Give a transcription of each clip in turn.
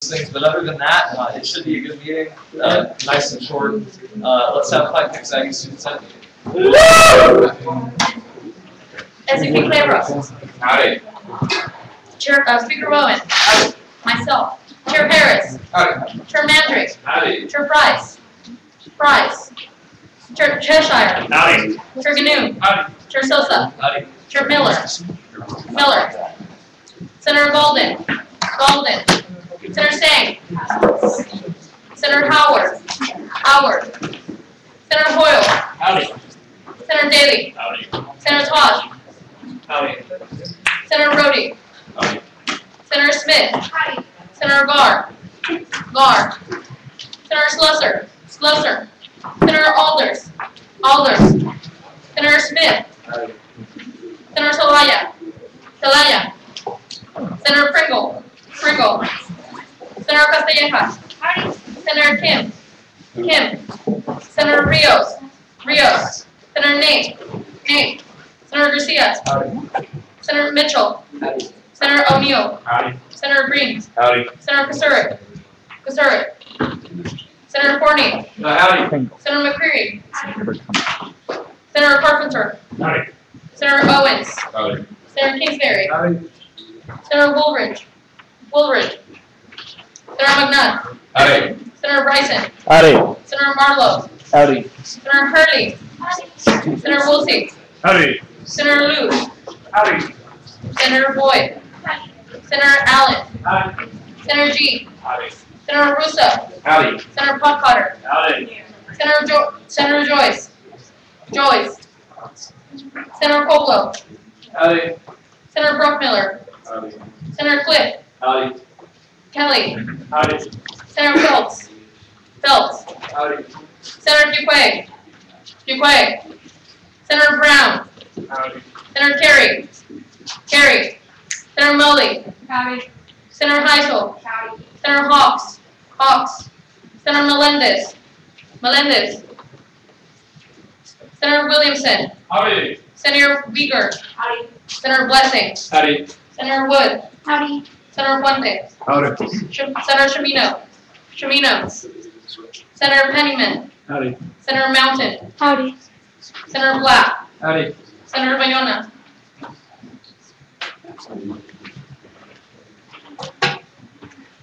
things, but other than that, it should be a good meeting, nice and short. Let's have 5 Pick Aggie Student Senate meeting. SVP Claybrook. Howdy. Speaker Bowen. Myself. Chair Harris. Howdy. Chair Mandrick. Howdy. Chair Price. Chair Cheshire. Howdy. Chair Gnu. Howdy. Chair Sosa. Howdy. Chair Miller. Senator Golden. Senator Stang. Senator Howard. Senator Hoyle. Howdy. Senator Daly. Howdy. Senator Tosh. Howdy. Senator Rhodey. Howdy. Senator Smith. Senator Garr. Senator Slusser. Senator Alders. Senator Smith. Howdy. Senator Celaya. Senator Pringle. Senator Castellejas. Senator Kim. Senator Rios. Senator Nate. Senator Garcia. Howdy. Senator Mitchell. Howdy. Senator O'Neill. Howdy. Senator Green. Howdy. Senator Kasurik. Senator Forney. Howdy. Senator McCreary. Senator Carpenter. Howdy. Senator Owens. Howdy. Senator Kingsbury. Howdy. Senator Woolridge. Senator McNutt. Howdy. Senator Bryson. Howdy. Senator Marlowe. Howdy. Senator Hurley. Senator Woolsey. Howdy. Senator Lou. Howdy. Senator Boyd. Senator Allen. Howdy. Senator G. Howdy. Senator Russo. Howdy. Senator Potcotter. Howdy. Senator Joyce. Senator Koplo. Howdy. Senator Bruckmiller. Howdy. Senator Cliff. Howdy. Kelly. Howdy. Senator Phelps. Howdy. Senator Duque. Senator Brown. Howdy. Senator Carey. Senator Mully. Senator Heisel. Senator Hawks. Senator Melendez. Senator Williamson. Howdy. Senator Uyghur. Senator Blessing. Howdy. Senator Wood. Senator Puente. Howdy. Senator Shamino. Senator Pennyman. Howdy. Senator Mountain. Senator Black. Howdy. Senator Bayona.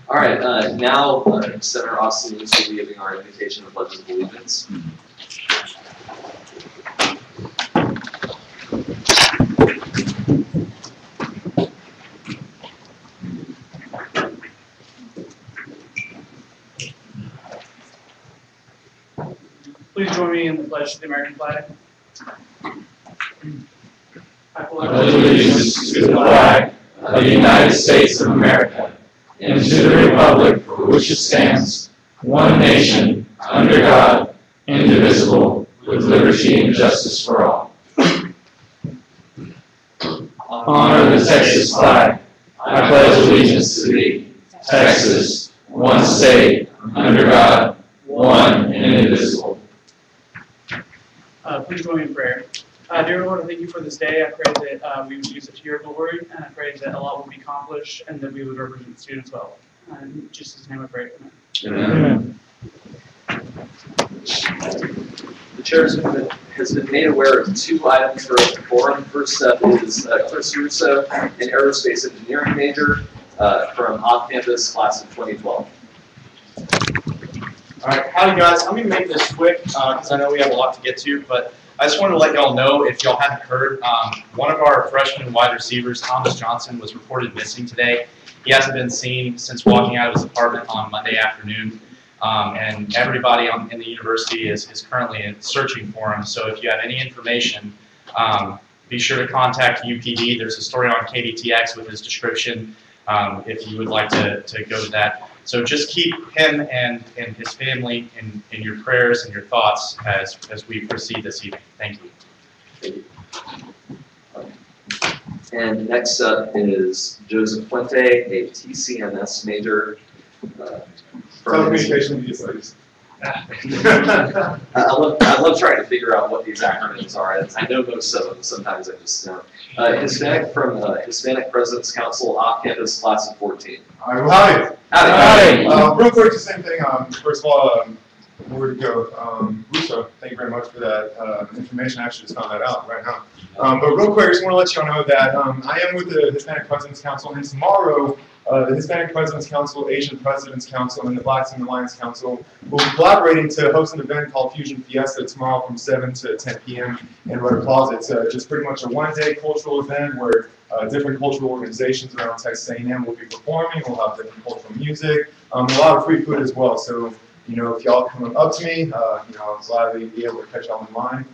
All right, now Senator Austin Lewis will be giving our invocation of pledges of allegiance. Please join me in the pledge to the American flag. I pledge allegiance to the flag of the United States of America and to the republic for which it stands, one nation, under God, indivisible, with liberty and justice for all. Honor the Texas flag. I pledge allegiance to thee, Texas, one state, under God, one and indivisible. Please join me in prayer. Dear Lord, I thank you for this day. I pray that we would use it to your glory, and I pray that a lot will be accomplished and that we would represent the students well. In Jesus' name I pray. Amen. The chair has been made aware of 2 items for a forum. First up is Chris Russo, an aerospace engineering major from off-campus class of 2012. All right, howdy guys. I'm gonna make this quick because I know we have a lot to get to, but I just wanted to let y'all know, if y'all haven't heard, one of our freshman wide receivers, Thomas Johnson, was reported missing today. He hasn't been seen since walking out of his apartment on Monday afternoon, and everybody in the university is currently searching for him. So if you have any information, be sure to contact UPD. There's a story on KDTX with his description if you would like to go to that. So just keep him and his family in your prayers and your thoughts as we proceed this evening. Thank you. Thank you. And next up is Joseph Puente, a TCMS major. Telecommunication media studies. I love trying to figure out what these acronyms are. I know most of them. Sometimes I just don't. Hispanic from Hispanic Presidents Council, off-campus class of 14. All right, well, howdy. Howdy. Real quick, the same thing. First of all, where to go? Russo, thank you very much for that information. I actually just found that out right now. But real quick, I just want to let you all know that I am with the Hispanic President's Council, and tomorrow, the Hispanic President's Council, Asian President's Council, and the Blacks in the Alliance Council will be collaborating to host an event called Fusion Fiesta tomorrow from 7 to 10 p.m. in Rudder Plaza. It's just pretty much a one-day cultural event where different cultural organizations around Texas A&M will be performing. We'll have different cultural music, a lot of free food as well. So, you know, if y'all come up to me, you know, I'll gladly be able to catch y'all in line.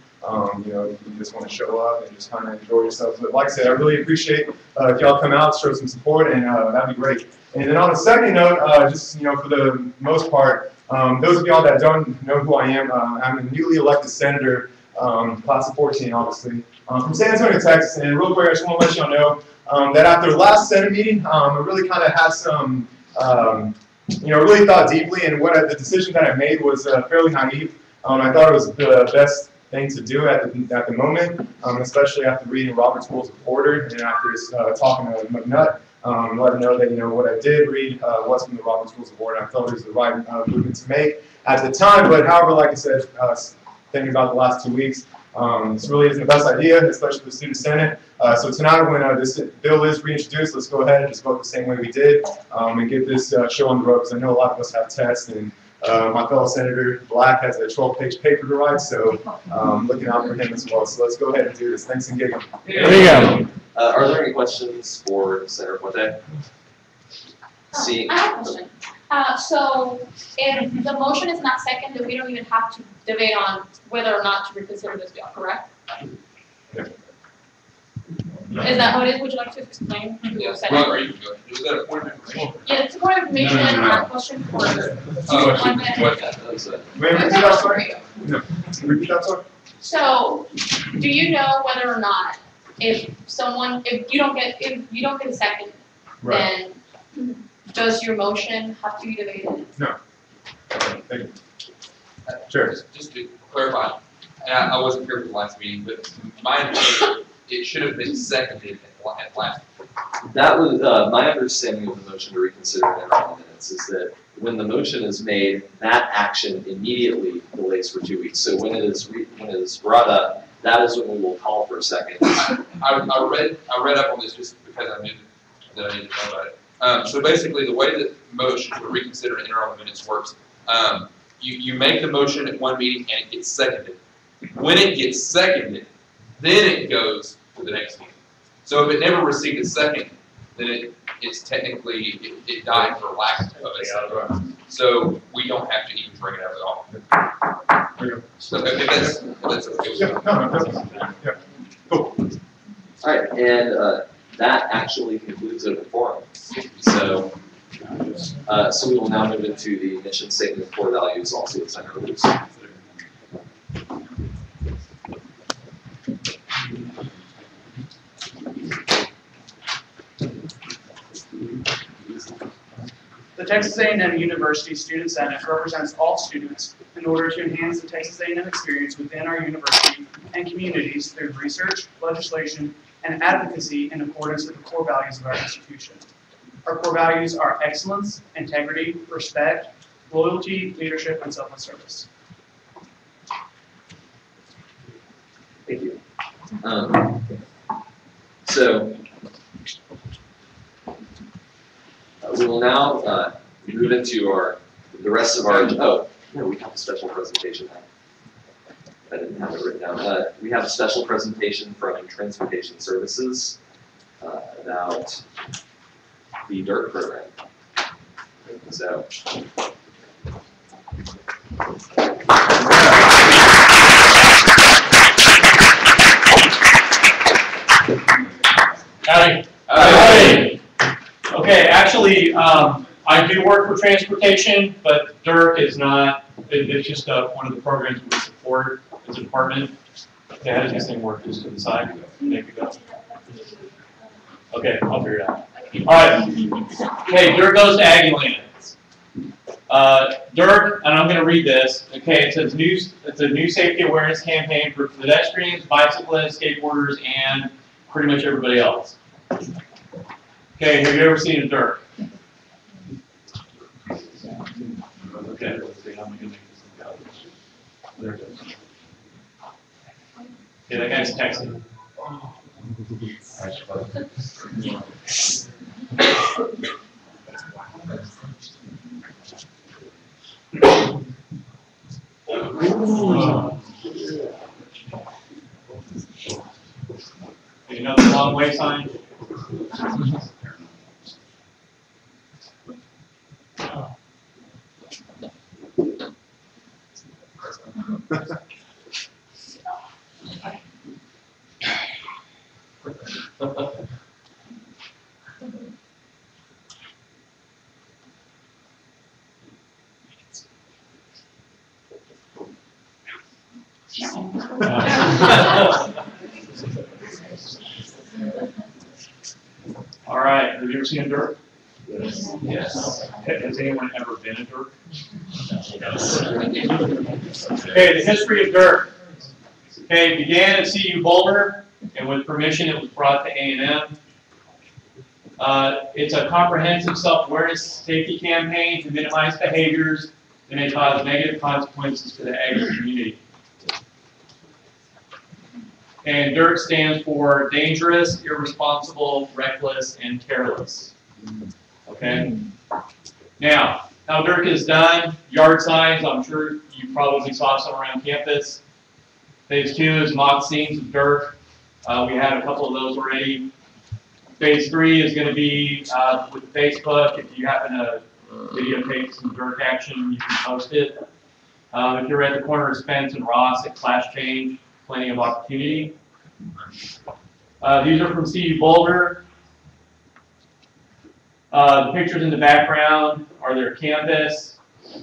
You know, if you just want to show up and just kind of enjoy yourselves. But like I said, I really appreciate if y'all come out, show some support, and that'd be great. And then on a second note, just, you know, for the most part, those of y'all that don't know who I am, I'm a newly elected senator, class of 14, obviously, from San Antonio, Texas. And real quick, I just want to let y'all know that after the last Senate meeting, I really kind of had some, you know, really thought deeply, and the decision that I made was fairly naive. I thought it was the best thing to do at the moment, especially after reading Robert's Rules of Order and after talking to McNutt, let him know that, you know, what I did read was from the Robert's Rules of Order. I felt it was the right movement to make at the time. But however, like I said, thinking about the last 2 weeks, this really isn't the best idea, especially for the student senate. So tonight, when this bill is reintroduced, let's go ahead and just vote the same way we did and get this show on the road. Because I know a lot of us have tests, and my fellow Senator Black has a 12-page paper to write, so looking out for him as well. So let's go ahead and do this. Thanks and gig 'em. There you go. Are there any questions for Senator Puente? See. I have a question. So if the motion is not seconded, we don't even have to debate on whether or not to reconsider this bill, correct? Yeah. Is that how it is? Would you like to explain? Yes, well, are you, is that a point of information? Yeah, it's more information and our question for one minute. Wait, repeat that, sorry? No. Repeat that, sorry? So, do you know whether or not if you don't get a second, Right. then does your motion have to be debated? No. Thank you. Sure. Just to clarify, and I wasn't here for the last meeting, but my understanding, it should have been seconded at last. That was my understanding of the motion to reconsider in our minutes is that when the motion is made, that action immediately delays for 2 weeks. So when it is brought up, that is when we will call for a second. I read up on this just because I knew that I needed to know about it. So basically, the way that motion to reconsider in our minutes works, you make the motion at one meeting and it gets seconded. When it gets seconded, then it goes to the next meeting. So if it never received a second, then it's technically, it died for lack of a second. So we don't have to even bring it up at all. So if that's okay with you. Yeah, no, definitely. Yeah. Cool. All right, and that actually concludes open forum. So we will now move into the mission statement of core values, also with Senator Lewis. The Texas A&M University Student Senate represents all students in order to enhance the Texas A&M experience within our university and communities through research, legislation, and advocacy in accordance with the core values of our institution. Our core values are excellence, integrity, respect, loyalty, leadership, and selfless service. Thank you. So we will now move into the rest of our. Oh, no, we have a special presentation now. I didn't have it written down. We have a special presentation from Transportation Services about the DIRT program. So. Howdy. Howdy. Okay, actually, I do work for transportation, but DIRT is not, it's just one of the programs we support as a department. Okay, how does this thing work? Just to the side? There you go. Okay, I'll figure it out. All right. Okay, DIRT goes to Aggieland. DIRT, and I'm going to read this. Okay, it says it's a new safety awareness campaign for pedestrians, bicyclists, skateboarders, and pretty much everybody else. Okay, have you ever seen a DIRT? Okay, let's see, how am I gonna make this thing go? There it goes. Okay, that guy's texting. You know the long way sign? All right, have you ever seen a Dirk? Yes. Has anyone ever been a Dirk? Okay, the history of Dirk. Okay, it began at CU Boulder, and with permission it was brought to A&M. It's a comprehensive self-awareness safety campaign to minimize behaviors that may cause negative consequences to the agri community. And DIRT stands for dangerous, irresponsible, reckless, and careless. Okay? Now, how DIRT is done, yard signs, I'm sure you probably saw some around campus. Phase 2 is mock scenes of DIRT. We had a couple of those already. Phase 3 is going to be with Facebook. If you happen to videotape some DIRT action, you can post it. If you're at the corner of Spence and Ross at Class Change, plenty of opportunity. These are from CU Boulder. The pictures in the background are their campus,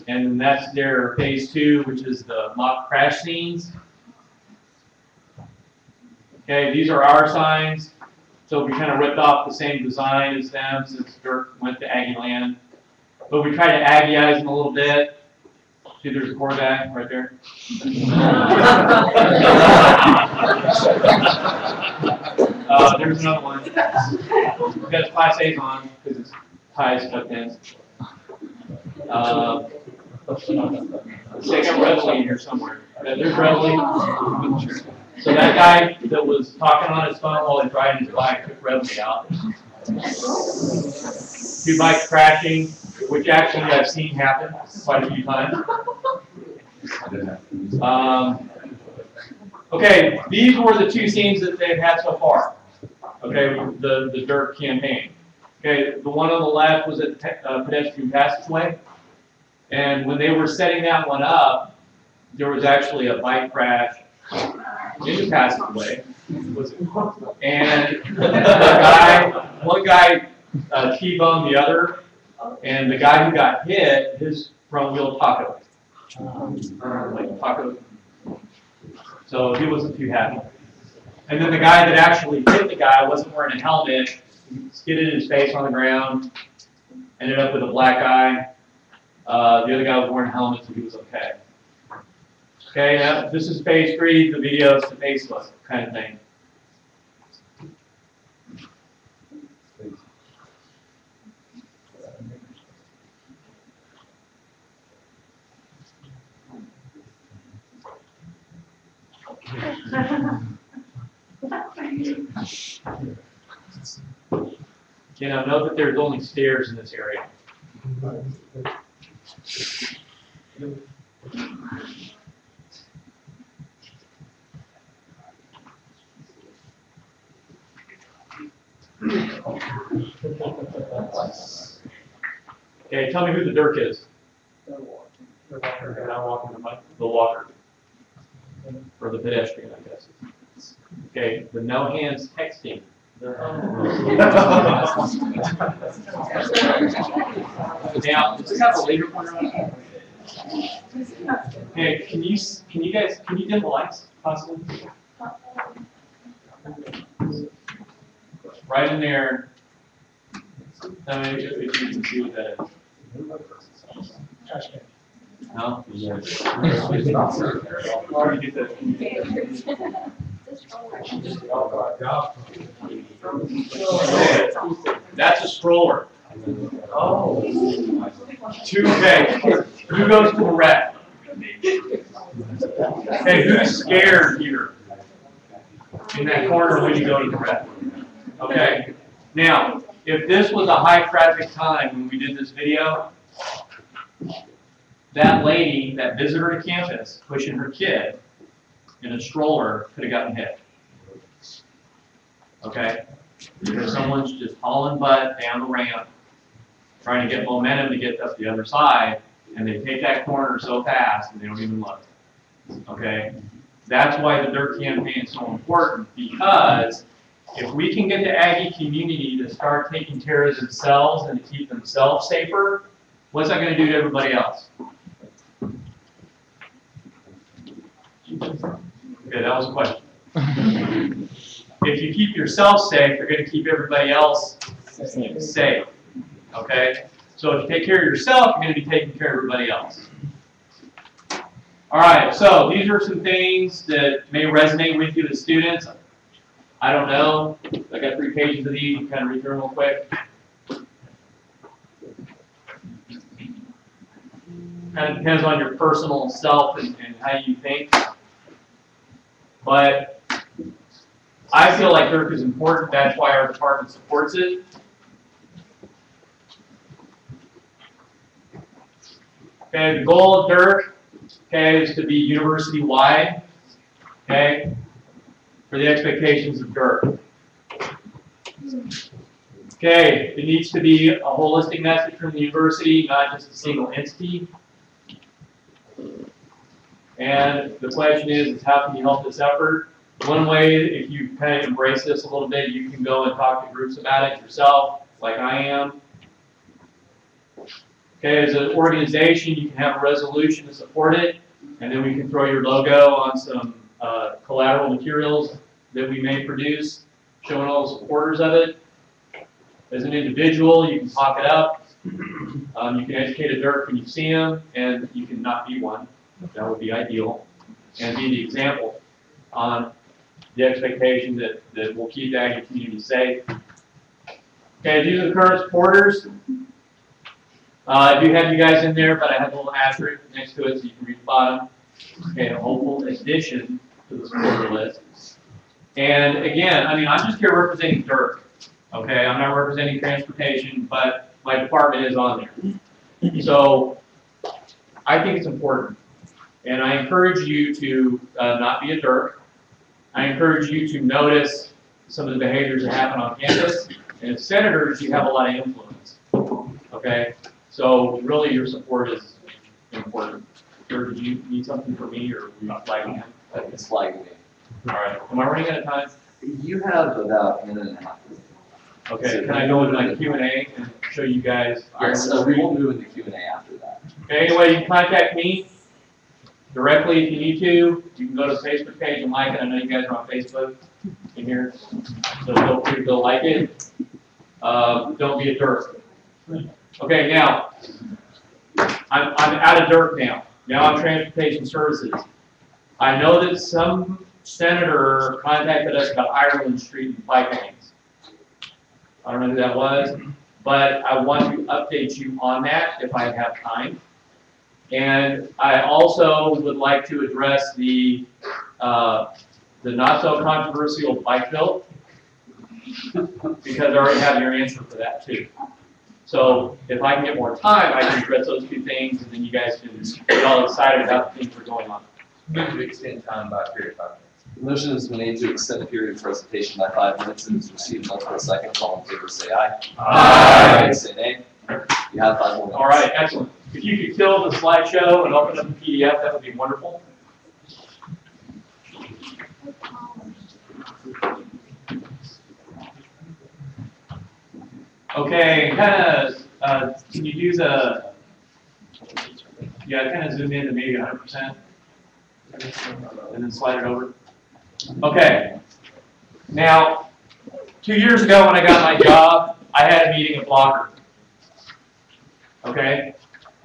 and that's their phase 2, which is the mock crash scenes. Okay, these are our signs. So we kind of ripped off the same design as them since DIRT went to Aggie Land. But we tried to Aggieize them a little bit. See, there's a Corvette right there. There's another one. We've got Class A's on because it's ties tucked in. They got Reveille in here somewhere. There's Reveille. So that guy that was talking on his phone while he's riding his bike took Reveille out. 2 bikes crashing, which actually I've seen happen quite a few times. Okay, these were the 2 scenes that they've had so far. Okay, the DIRT campaign. Okay, the one on the left was at pedestrian passageway, and when they were setting that one up, there was actually a bike crash in the passageway, and one guy T-boned the other, and the guy who got hit, his front wheel taco. Like taco. So he wasn't too happy. And then the guy that actually hit the guy wasn't wearing a helmet, he skidded his face on the ground, ended up with a black eye. The other guy was wearing a helmet, so he was okay. Okay, now this is phase 3, the videos to Facebook kind of thing. You know, note that there's only stairs in this area. Okay, tell me who the DIRT is. The walker. Or the pedestrian, I guess. Okay, the no hands texting. Now, does this have a laser pointer on it? Okay, can you dim the lights, possibly? Right in there. Tell me if you can see what that is. No? Or you do that. That's a stroller. Oh. 2 bags. Who goes to a rec? Hey, who's scared here? In that corner when you go to the rec. Okay. Now, if this was a high traffic time when we did this video, that lady, that visitor to campus, pushing her kid in a stroller could have gotten hit. Okay? Because someone's just hauling butt down the ramp, trying to get momentum to get up the other side, and they take that corner so fast and they don't even look. Okay? That's why the DIRT campaign is so important, because if we can get the Aggie community to start taking care of themselves and to keep themselves safer, what's that going to do to everybody else? Okay, that was a question. If you keep yourself safe, you're going to keep everybody else safe. Okay? So if you take care of yourself, you're going to be taking care of everybody else. All right, so these are some things that may resonate with you as students. I don't know. I got 3 pages of these. You can kind of read through them real quick. Kind of depends on your personal self and how you think. But I feel like DIRT is important. That's why our department supports it. Okay, the goal of DIRT, okay, is to be university-wide, okay, for the expectations of DIRT. Okay, it needs to be a holistic message from the university, not just a single entity. And the question is how can you help this effort? One way, if you kind of embrace this a little bit, you can go and talk to groups about it yourself, like I am. Okay, as an organization, you can have a resolution to support it, and then we can throw your logo on some collateral materials that we may produce, showing all the supporters of it. As an individual, you can talk it up. You can educate a DIRT when you see them, and you can not be one. That would be ideal. And be the example on the expectation that we'll keep the Aggie community safe. Okay, these are the current supporters. I do have you guys in there, but I have a little asterisk next to it so you can read the bottom. Okay, a hopeful addition to the supporter list. And again, I mean, I'm just here representing DIRT. Okay, I'm not representing transportation, but my department is on there. So I think it's important. And I encourage you to not be a DIRT. I encourage you to notice some of the behaviors that happen on campus. And as senators, you have a lot of influence. Okay? So really your support is important. Or did you need something from me, or are you not flagging him? It's flagging me. All right. Am I running out of time? You have about a minute and a half. Okay. Can I go into my Q&A and show you guys? Yes, we will move into Q&A after that. Okay. Anyway, you can contact me directly if you need to. You can go to the Facebook page and like it. I know you guys are on Facebook in here, so feel free to go like it. Don't be a DIRT. Okay, now, I'm out of DIRT now. Now I'm Transportation Services. I know that some senator contacted us about Ireland Street and bike lanes. I don't know who that was, but I want to update you on that if I have time. And I also would like to address the not so controversial bike bill, because I already have your answer for that too. So if I can get more time, I can address those 2 things, and then you guys can get all excited about the things that are going on. Move to extend time by a period of 5 minutes. The motion is made to extend the period of presentation by 5 minutes and is received multiple seconds. All in favor say aye. Aye. Say nay. You have 5 more minutes. All right, excellent. If you could kill the slideshow and open up the PDF, that would be wonderful. Okay, kind of, can you do the, kind of zoom in to maybe 100%, and then slide it over. Okay, now, 2 years ago when I got my job, I had a meeting at Blocker, okay,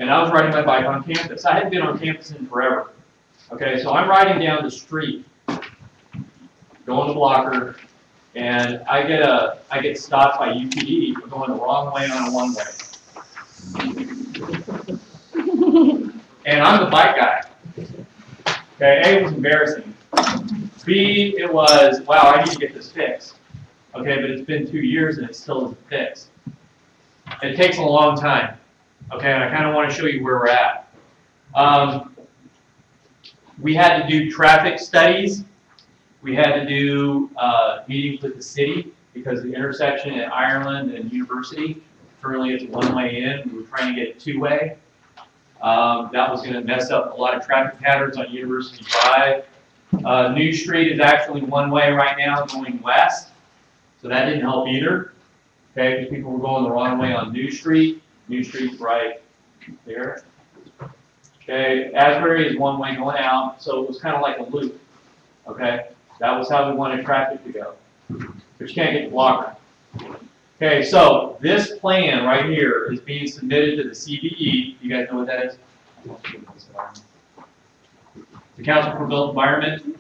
and I was riding my bike on campus. I hadn't been on campus in forever, okay, so I'm riding down the street, going to Blocker, and I get stopped by UPD for going the wrong way on a one-way. I'm the bike guy. Okay, A, it was embarrassing. B, it was, wow, I need to get this fixed. Okay, but it's been 2 years and it still isn't fixed. It takes a long time. Okay, and I kind of want to show you where we're at. We had to do traffic studies. We had to do meetings with the city because the intersection at Ireland and University, currently it's one-way in. We were trying to get it two-way. That was going to mess up a lot of traffic patterns on University Drive. New Street is actually one-way right now going west, so that didn't help either. Okay, because people were going the wrong way on New Street. New Street's right there. Okay, Asbury is one way going out, so it was kind of like a loop. Okay, that was how we wanted traffic to go. But you can't get the blocker. Okay, so this plan right here is being submitted to the CBE. You guys know what that is? The Council for Built Environment.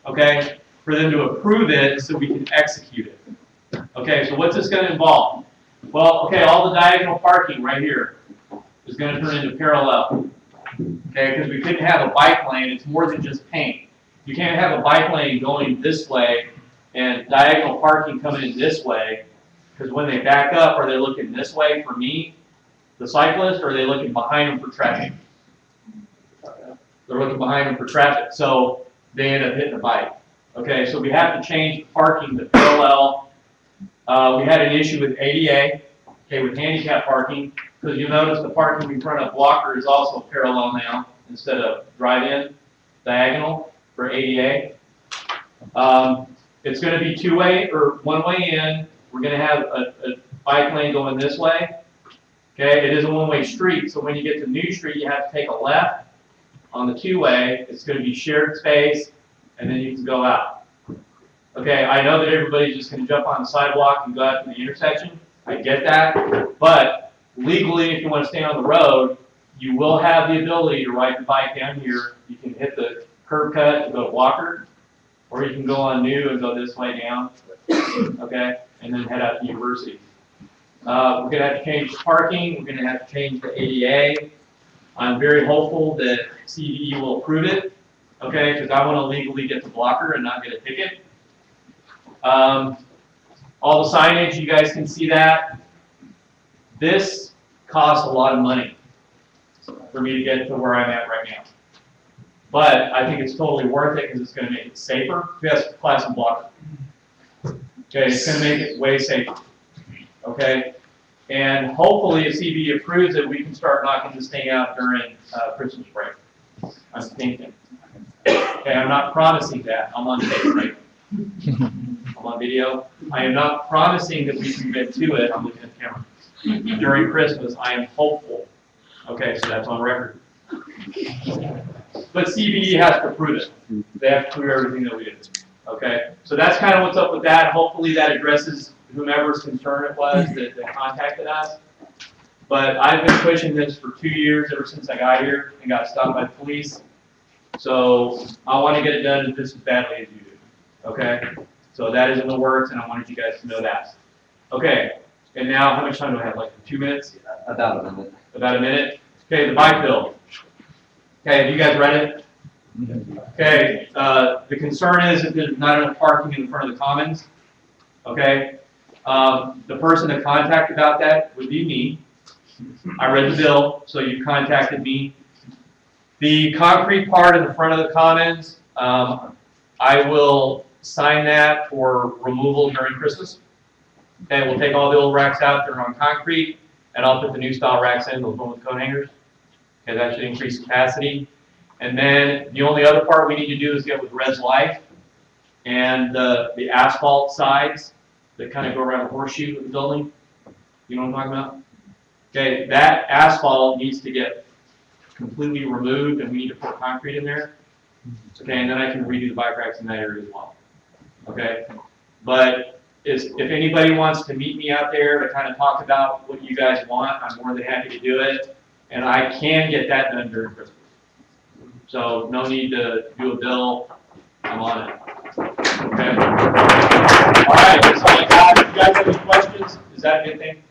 Okay, for them to approve it so we can execute it. Okay, so what's this going to involve? Well, okay, all the diagonal parking right here is going to turn into parallel. Okay, because we couldn't have a bike lane. It's more than just paint. You can't have a bike lane going this way and diagonal parking coming in this way, because when they back up, are they looking this way for me, the cyclist, or are they looking behind them for traffic? They're looking behind them for traffic, so they end up hitting a bike. Okay, so we have to change the parking to parallel. We had an issue with ADA, okay, with handicap parking, because you'll notice the parking in front of Blocker is also parallel now, instead of drive-in, diagonal for ADA. It's going to be two-way or one-way in. We're going to have a bike lane going this way. Okay, it is a one-way street, so when you get to New Street, you have to take a left on the two-way. It's going to be shared space, and then you can go out. Okay, I know that everybody's just going to jump on the sidewalk and go out to the intersection. I get that, but legally, if you want to stay on the road, you will have the ability to ride the bike down here. You can hit the curb cut and go to Walker, or you can go on New and go this way down, okay, and then head out to University. We're going to have to change the parking. We're going to have to change the ADA. I'm very hopeful that CBE will approve it, okay, because I want to legally get the Blocker and not get a ticket. All the signage, you guys can see that. This costs a lot of money for me to get to where I'm at right now. But I think it's totally worth it because it's going to make it safer. Yes, Class and Blocker. Okay, it's going to make it way safer. Okay, and hopefully if CBE approves it, we can start knocking this thing out during Christmas break. I'm thinking. Okay, I'm not promising that. I'm on tape, right? I'm on video. I am not promising that we can get to it. I'm looking at the camera. During Christmas, I am hopeful. Okay, so that's on record. But CBE has to approve it. They have to approve everything that we do. Okay, so that's kind of what's up with that. Hopefully that addresses whomever's concern it was that contacted us. But I've been pushing this for 2 years, ever since I got here and got stopped by the police. So I want to get it done just as badly as you do. Okay, so that is in the works, and I wanted you guys to know that. Okay, and now how much time do I have? Like 2 minutes? About a minute. About a minute. Okay, the bike bill. Okay, have you guys read it? Okay, the concern is that there's not enough parking in front of the commons. Okay, the person that contacted about that would be me. I read the bill, so you contacted me. The concrete part in the front of the commons, I will sign that for removal during Christmas. Okay, we'll take all the old racks out that are on concrete, and I'll put the new style racks in, those one with coat hangers. Okay, that should increase capacity. And then the only other part we need to do is get with Res Life and the asphalt sides that kind of go around the horseshoe of the building. You know what I'm talking about? Okay, that asphalt needs to get completely removed, and we need to put concrete in there. Okay, and then I can redo the bike racks in that area as well. Okay, but if anybody wants to meet me out there to kind of talk about what you guys want, I'm more than happy to do it, and I can get that done during Christmas. So no need to do a bill. I'm on it. Okay. All right, that's all I got. If you guys have any questions, is that a good thing?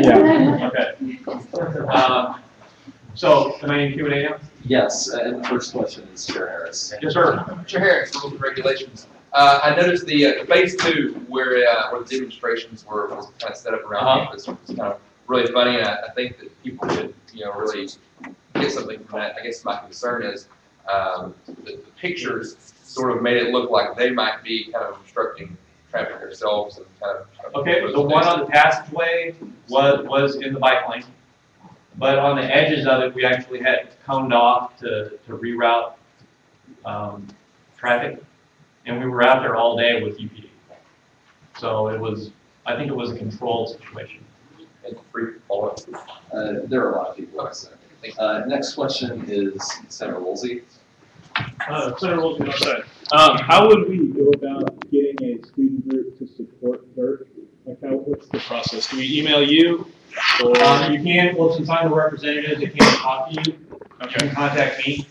Yeah. Okay. So, am I in Q&A now? Yes, and the first question is Chair Harris. Yes, sir. Chair Harris, rules and regulations. I noticed the phase 2 where the demonstrations were kind of set up around campus was kind of really funny, and I think that people could really get something from that. I guess my concern is the pictures sort of made it look like they might be kind of obstructing traffic themselves and kind of. Okay, the one on the passageway was in the bike lane, but on the edges of it, we actually had coned off to reroute traffic, and we were out there all day with UPD. So it was, I think it was a controlled situation. And free follow-up. There are a lot of people. Next question is Senator Woolsey. Senator Woolsey, no side. How would we go about getting a student group to support BERT? Like, what's the process? Do we email you? Or You can, well, since I'm the representative, they can't talk to you. You can contact me.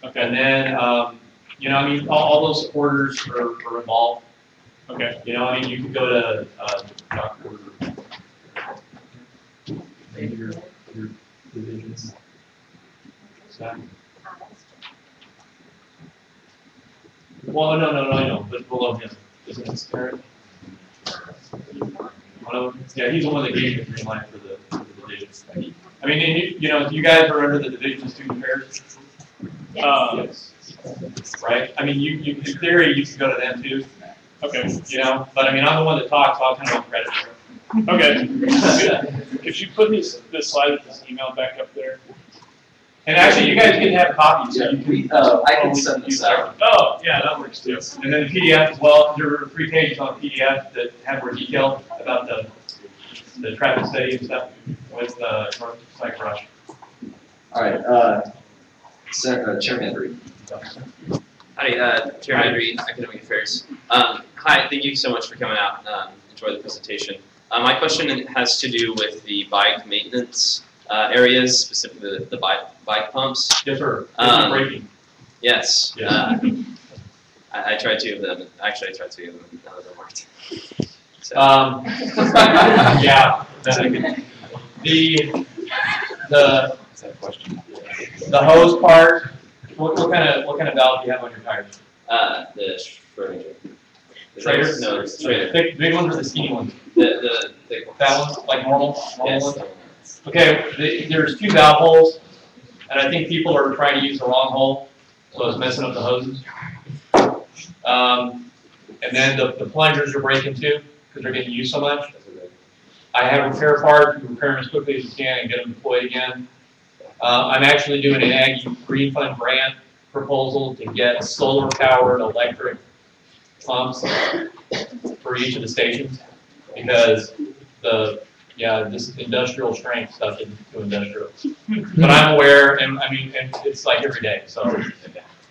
Okay. And then, I mean, all those supporters are involved. Okay. I mean, you can go to Dr. Maybe your divisions. So. Well, no, I know, but below him, isn't it Eric? One of them? Yeah, he's the one that gave the green light for the divisions. I mean, and you guys are under the Division of Student Affairs? Yes. Right? I mean, you in theory, you can go to them too. Okay. But I mean, I'm the one that talks, so I'll kind of want credit for it. Okay. Could you put this slide with this email back up there? And actually, you guys can have copies. So Yeah, you can, I can send this out. Oh, yeah, that works too. And then the PDF as well. There are 3 pages on PDF that have more detail about the traffic study and stuff with North Cypress. All right, Chair Henry. Hi, Chair Henry, Academic Affairs. Hi, thank you so much for coming out. Enjoy the presentation. My question has to do with the bike maintenance areas, specifically the bike pumps. Yes, sir. Braking. Yes. Yes. I tried 2 of them. Actually, I tried 2 of them. None of them worked. So. Yeah. The hose part. What kind of valve do you have on your tires? The Schrader. Schrader? No, the Schrader. Big ones or the skinny ones? The thick ones. That one, like normal Yes. ones. Okay, there's 2 valve holes, and I think people are trying to use the wrong hole, so it's messing up the hoses. And then the plungers are breaking too, because they're getting used so much. I have repair parts, we repair them as quickly as we can and get them deployed again. I'm actually doing an Aggie Green Fund grant proposal to get solar-powered electric pumps for each of the stations, because this industrial strength stuff isn't too industrial. But I'm aware, and I mean, and it's like every day, so, I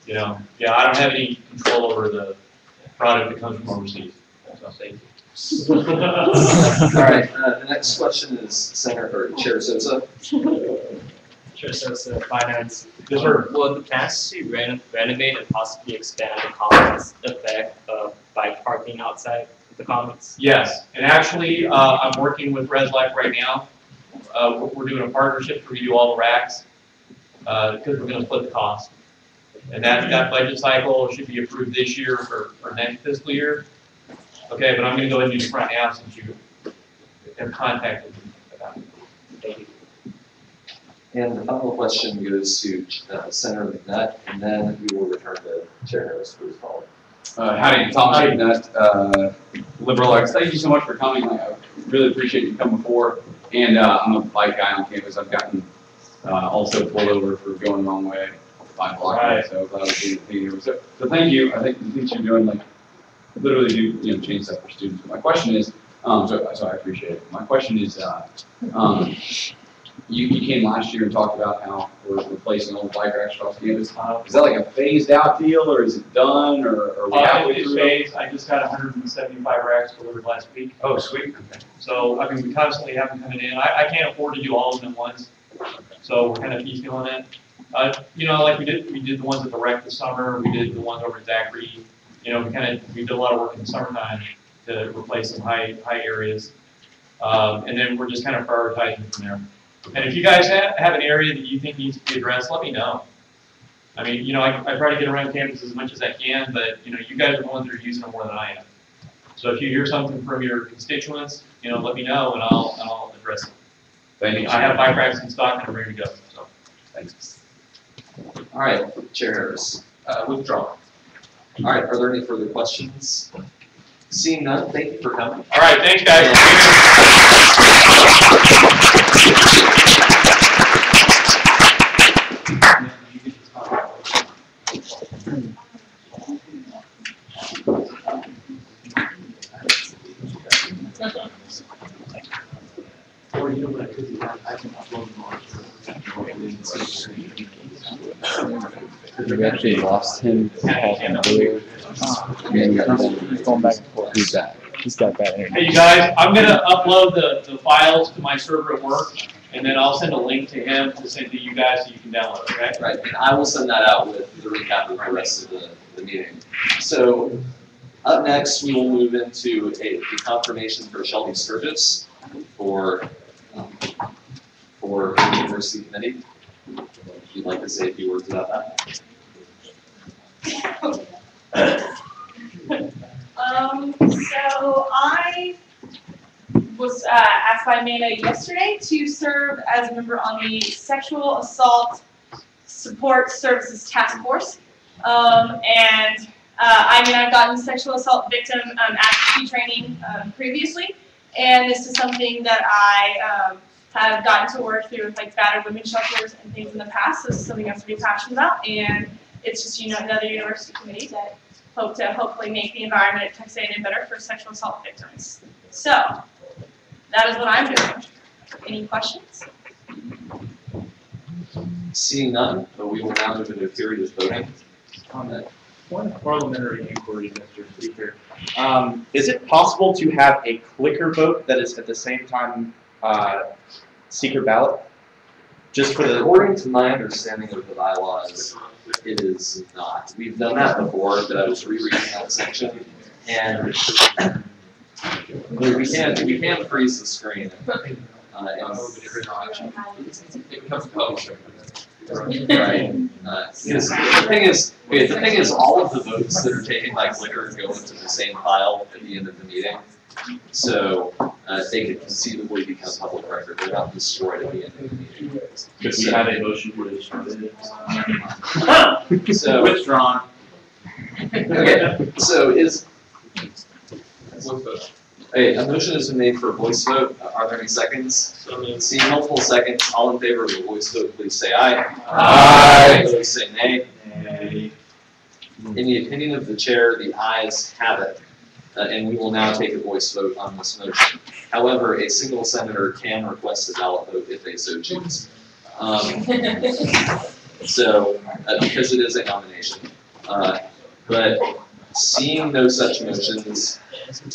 don't have any control over the product that comes from overseas. So thank you. All right, the next question is Chair Sosa. Chair Sosa, Finance. Yes, sir. Will the plans to renovate and possibly expand the commons effect of bike parking outside the commons? Yes, and actually, I'm working with ResLife right now. We're doing a partnership to redo all the racks, because we're gonna split the cost. And that budget cycle should be approved this year for next fiscal year. Okay, but I'm gonna go ahead and do it right now since you have contacted me about it. Thank you. And the final question goes to Senator McNutt, and then we will return to Chair Harris for his follow-up. Howdy, Tom McNutt, Liberal Arts. Thank you so much for coming. I really appreciate you coming before. And I'm a bike guy on campus. I've gotten also pulled over for going the wrong way 5 blocks away. So glad I was being here. So thank you. I think the things you're doing, literally do change stuff for students. But my question is, so I appreciate it. My question is, you came last year and talked about how we're replacing all the bike racks across campus. Is that like a phased out deal, or is it done, or are we halfway It's through? phased. I just got 175 racks delivered last week. Oh, sweet. Okay. So, I mean, we constantly have them coming in. I can't afford to do all of them at once, so we're kind of piecemealing it. Like we did the ones at the rec this summer, we did the ones over at Zachary. We did a lot of work in the summertime to replace some high areas. And then we're just kind of prioritizing from there. And if you guys have an area that you think needs to be addressed, let me know. I mean, you know, I try to get around campus as much as I can, but, you know, you guys are the ones that are using them more than I am. So if you hear something from your constituents, you know, let me know and I'll address it. Thank you. I have bike racks in stock and I'm ready to go, so. Thanks. All right, Chair Harris, withdraw. All right, are there any further questions? Seeing none, thank you for coming. All right, thanks, guys. We actually lost him earlier. He's going back and forth. He's back. He's got bad internet. Hey, you guys, I'm gonna upload the files to my server at work, and then I'll send a link to him to send to you guys so you can download it, okay? Right, and I will send that out with the recap of the rest of the meeting. So, up next, we will move into the confirmation for Shelby Sturgis for the University Committee. If you'd like to say a few words about that. So I was asked by Amanda yesterday to serve as a member on the Sexual Assault Support Services Task Force. I mean, I've gotten sexual assault victim advocacy training previously, and this is something that I have gotten to work through with like battered women's shelters and things in the past. So this is something I'm pretty passionate about, and it's just, you know, another university committee that hope to hopefully make the environment at Texas A&M better for sexual assault victims. So that is what I'm doing. Any questions? Seeing none, we will now move into a period of voting. One parliamentary inquiry, Mr. Speaker. Is it possible to have a clicker vote that is at the same time secret ballot? Just for according to my understanding of the bylaws, it is not. We've done that before, but I was rereading that section, and we can freeze the screen. It becomes public. Right. The thing is, all of the votes that are taken by clicker go into the same file at the end of the meeting. So they could conceivably become public record. They're not destroyed at the end of the meeting. Could we have a motion for this? So withdrawn. Okay. So a motion has been made for a voice vote. Are there any seconds? Seeing multiple seconds, all in favor of a voice vote, please say aye. Aye. Please say nay. Nay. In the opinion of the chair, the ayes have it. And we will now take a voice vote on this motion. However, a single senator can request a ballot vote if they so choose. Because it is a nomination. But seeing no such motions,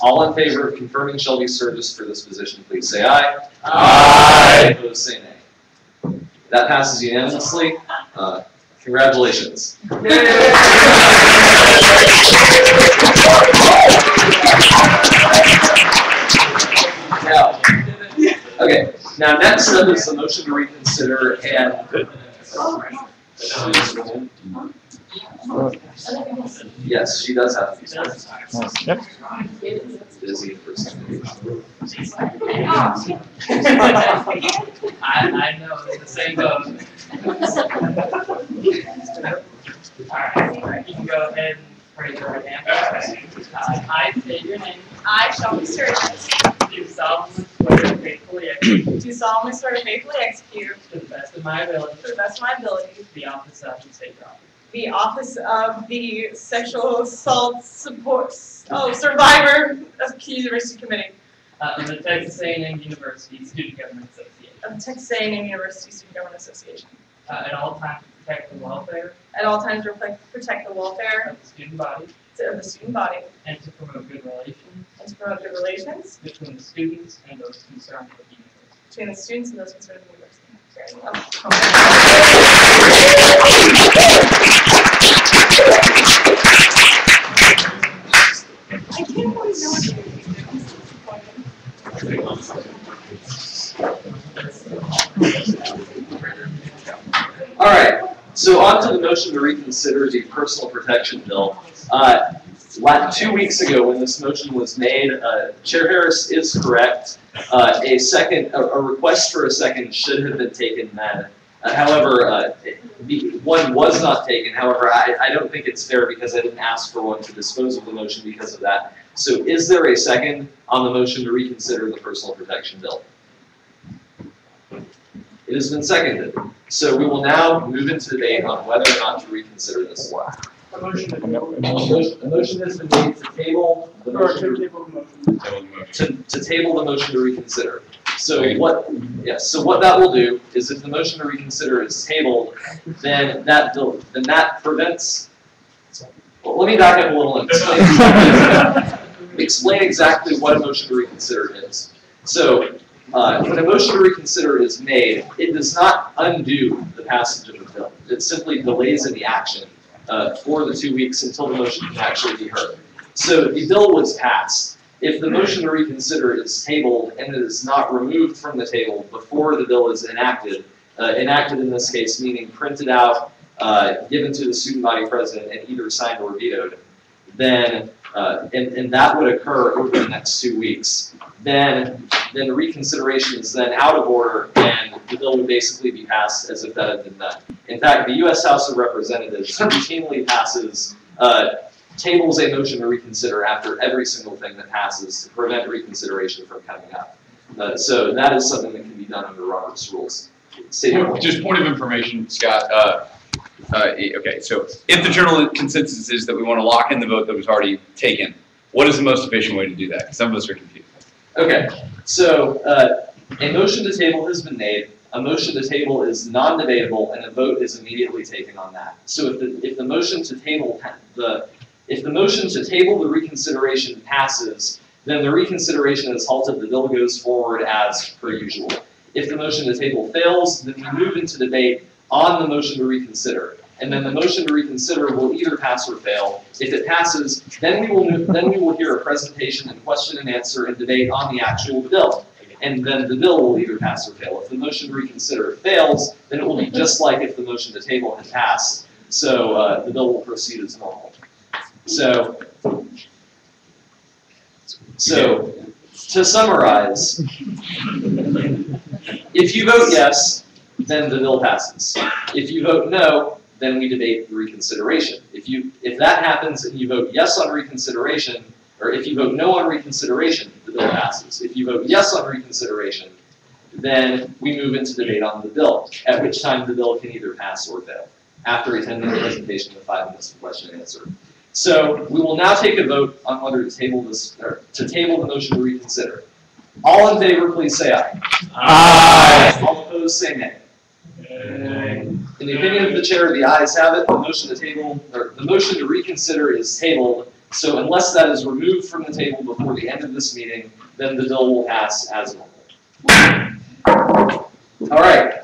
all in favor of confirming Shelby Sturgis for this position, please say aye. Aye. Opposed, say nay. That passes unanimously. Congratulations. Now, next up is the motion to reconsider and. Yes, she does have these. Yep. Busy for some reason. I know, it's the same boat. Alright, you can go ahead and raise your right hand. I state your name. I, Shelby Sturgis, Do solemnly swear to faithfully execute do solemnly swear to faithfully execute, to the best of my ability, to the best of my ability, the office of the state property. the office of the Sexual Assault Support, Survivor of Key University Committee Of the Texas A&M University Student Government Association. of the Texas A&M University Student Government Association. At all times to protect the welfare At all times protect the welfare of the student body of the student body and to promote good relations and to promote good relations between the students and those concerned with the university. between the students and those concerned with the university. I can't always know what to do. So on to the motion to reconsider the personal protection bill. 2 weeks ago, when this motion was made, Chair Harris is correct. A request for a second should have been taken then. However, one was not taken. However, I don't think it's fair because I didn't ask for one to dispose of the motion because of that. So is there a second on the motion to reconsider the personal protection bill? It has been seconded. So we will now move into debate on whether or not to reconsider this law. A motion A motion has been made to table the motion to table the motion to reconsider. So what that will do is if the motion to reconsider is tabled, then that prevents. Well, let me back up a little and explain exactly what a motion to reconsider is. So when a motion to reconsider is made, it does not undo the passage of the bill. It simply delays any action for the 2 weeks until the motion can actually be heard. So the bill was passed. If the motion to reconsider is tabled and it is not removed from the table before the bill is enacted, enacted in this case meaning printed out, given to the student body president and either signed or vetoed, then and that would occur over the next 2 weeks. Then the reconsideration is then out of order and the bill would basically be passed as if that had been done. In fact, the U.S. House of Representatives routinely passes, tables a motion to reconsider after every single thing that passes to prevent reconsideration from coming up. So that is something that can be done under Robert's rules. Just point of information, Scott. Okay, so if the general consensus is that we want to lock in the vote that was already taken, what is the most efficient way to do that? Some of us are confused. Okay, so a motion to table has been made. A motion to table is non-debatable, and a vote is immediately taken on that. So if the motion to table the reconsideration passes, then the reconsideration is halted. The bill goes forward as per usual. If the motion to table fails, then we move into debate on the motion to reconsider. And then the motion to reconsider will either pass or fail. If it passes, then we will hear a presentation and question and answer and debate on the actual bill. And then the bill will either pass or fail. If the motion to reconsider fails, then it will be just like if the motion to table had passed. So the bill will proceed as normal. So to summarize, if you vote yes, then the bill passes. If you vote no, then we debate the reconsideration. If that happens and you vote yes on reconsideration, or if you vote no on reconsideration, the bill passes. If you vote yes on reconsideration, then we move into debate on the bill, at which time the bill can either pass or fail, after a 10-minute presentation with 5 minutes of question and answer. So we will now take a vote on whether to table this, or to table the motion to reconsider. All in favor, please say aye. Aye. All opposed, say nay. In the opinion of the chair, the ayes have it. The motion to table, or the motion to reconsider is tabled. So unless that is removed from the table before the end of this meeting, then the bill will pass as normal. All right.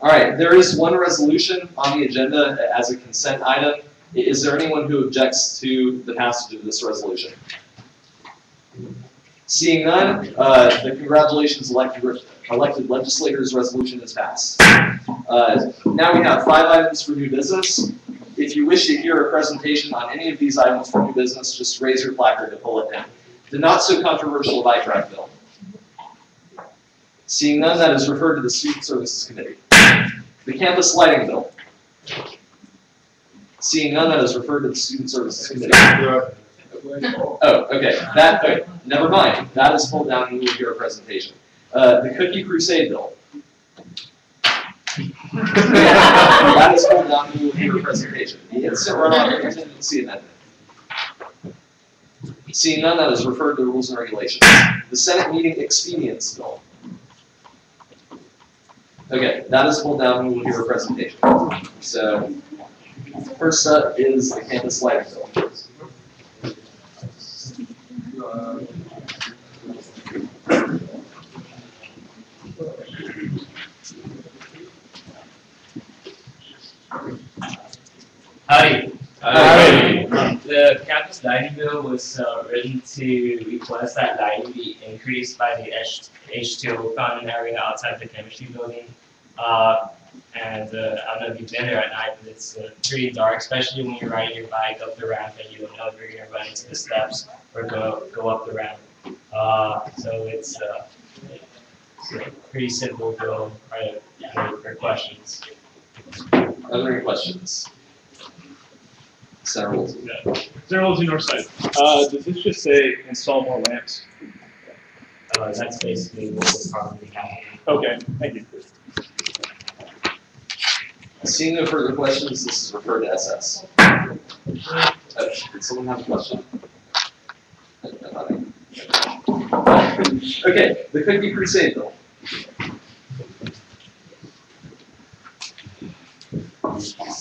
All right. There is one resolution on the agenda as a consent item. Is there anyone who objects to the passage of this resolution? Seeing none, the congratulations elected legislators resolution is passed. Now we have 5 items for new business. If you wish to hear a presentation on any of these items for new business, just raise your placard to pull it down. The not so controversial bike rack bill. Seeing none, that is referred to the Student Services Committee. The campus lighting bill. Seeing none, that is referred to the Student Services Committee. Oh, okay. Okay. Never mind. That is pulled down and we will hear a presentation. The Cookie Crusade bill. That is pulled down and we will hear a presentation. The instant runoff contingency amendment. Seeing none, that is referred to rules and regulations. The Senate meeting expedience bill. Okay, that is pulled down and we will hear a presentation. So, first up is the campus lighting bill. Howdy. The on-campus dining bill was written to request that lighting be increased by the H2O fountain area outside the chemistry building. And I don't know if you've been there at night, but it's pretty dark, especially when you're riding your bike up the ramp and you don't know if you're going to run into the steps or go up the ramp. So it's a pretty simple bill for questions. Are there any questions? Several. Senator Woolsey, Northside. Does this just say install more lamps? That's basically what will probably happen. Okay, thank you. Seeing no further questions, this is referred to SS. Did someone have a question? Okay, the Cookie Crusade bill.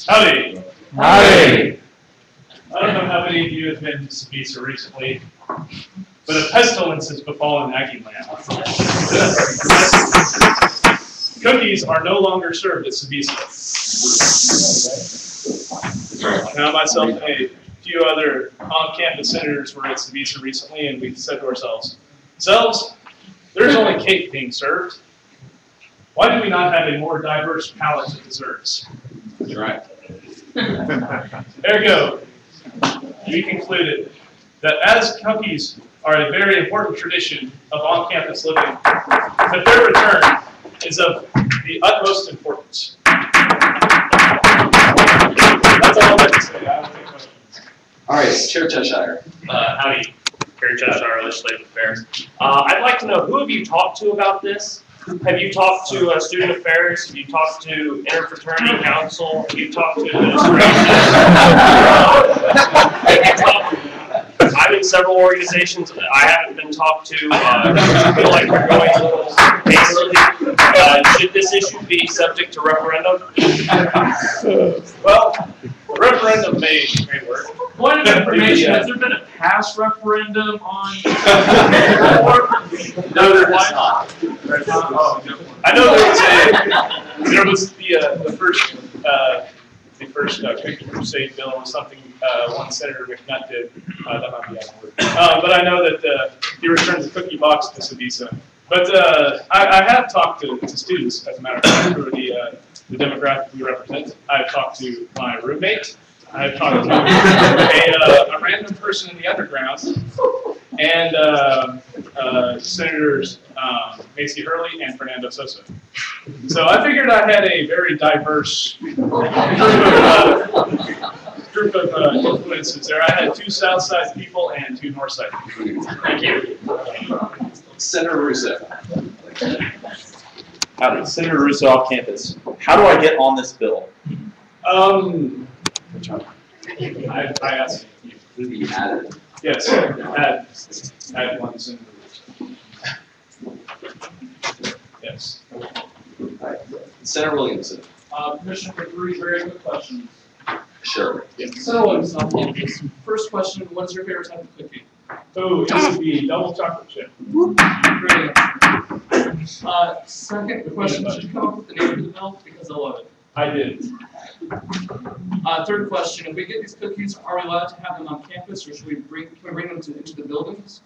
Howdy. Howdy. I don't know how many of you have been to Sabisa recently, but a pestilence has befallen Aggie Land. Cookies are no longer served at Sabisa. Now, myself and a few other on-campus senators were at Sabisa recently, and we said to ourselves, there's only cake being served. Why do we not have a more diverse palette of desserts? That's right. Ergo, we concluded that as cookies are a very important tradition of on-campus living, that their return is of the utmost importance. That's all I have to say. I don't take questions. All right, Chair Cheshire. Howdy, Chair Cheshire, Legislative Affairs. I'd like to know, who have you talked to about this? Have you talked to Student Affairs? Have you talked to Interfraternity Council? Have you talked to administration? I'm in several organizations. I haven't been talked to. I feel like we're going a little hastily. Should this issue be subject to referendum? Well, the referendum may work. Point of information, has there been a past referendum on? No, there has not. I know there was the first Cookie Crusade bill was something one Senator McNutt did. That might be out of order. But I know that he returned the cookie box to Sabisa. But I have talked to students, as a matter of fact, who are the demographic we represent. I've talked to my roommate. I've talked to a random person in the underground, and Senators Macy Hurley and Fernando Sosa. So I figured I had a very diverse group of influences there. I had 2 Southside people and 2 Northside people. Thank you. Senator Russo. Howdy, Senator Russo off campus. How do I get on this bill? I asked you. You had it. Yes, I had one Senator Russo. Yes. Right. Senator Williamson. Commissioner, for 3 very good questions. Sure. Senator Williamson, first question, what is your favorite type of cookie? Oh, it would be double chocolate chip. Great. Second question, should you come up with the name of the bill? Because I love it. I did. Third question, if we get these cookies, are we allowed to have them on campus, or can we bring them into the buildings?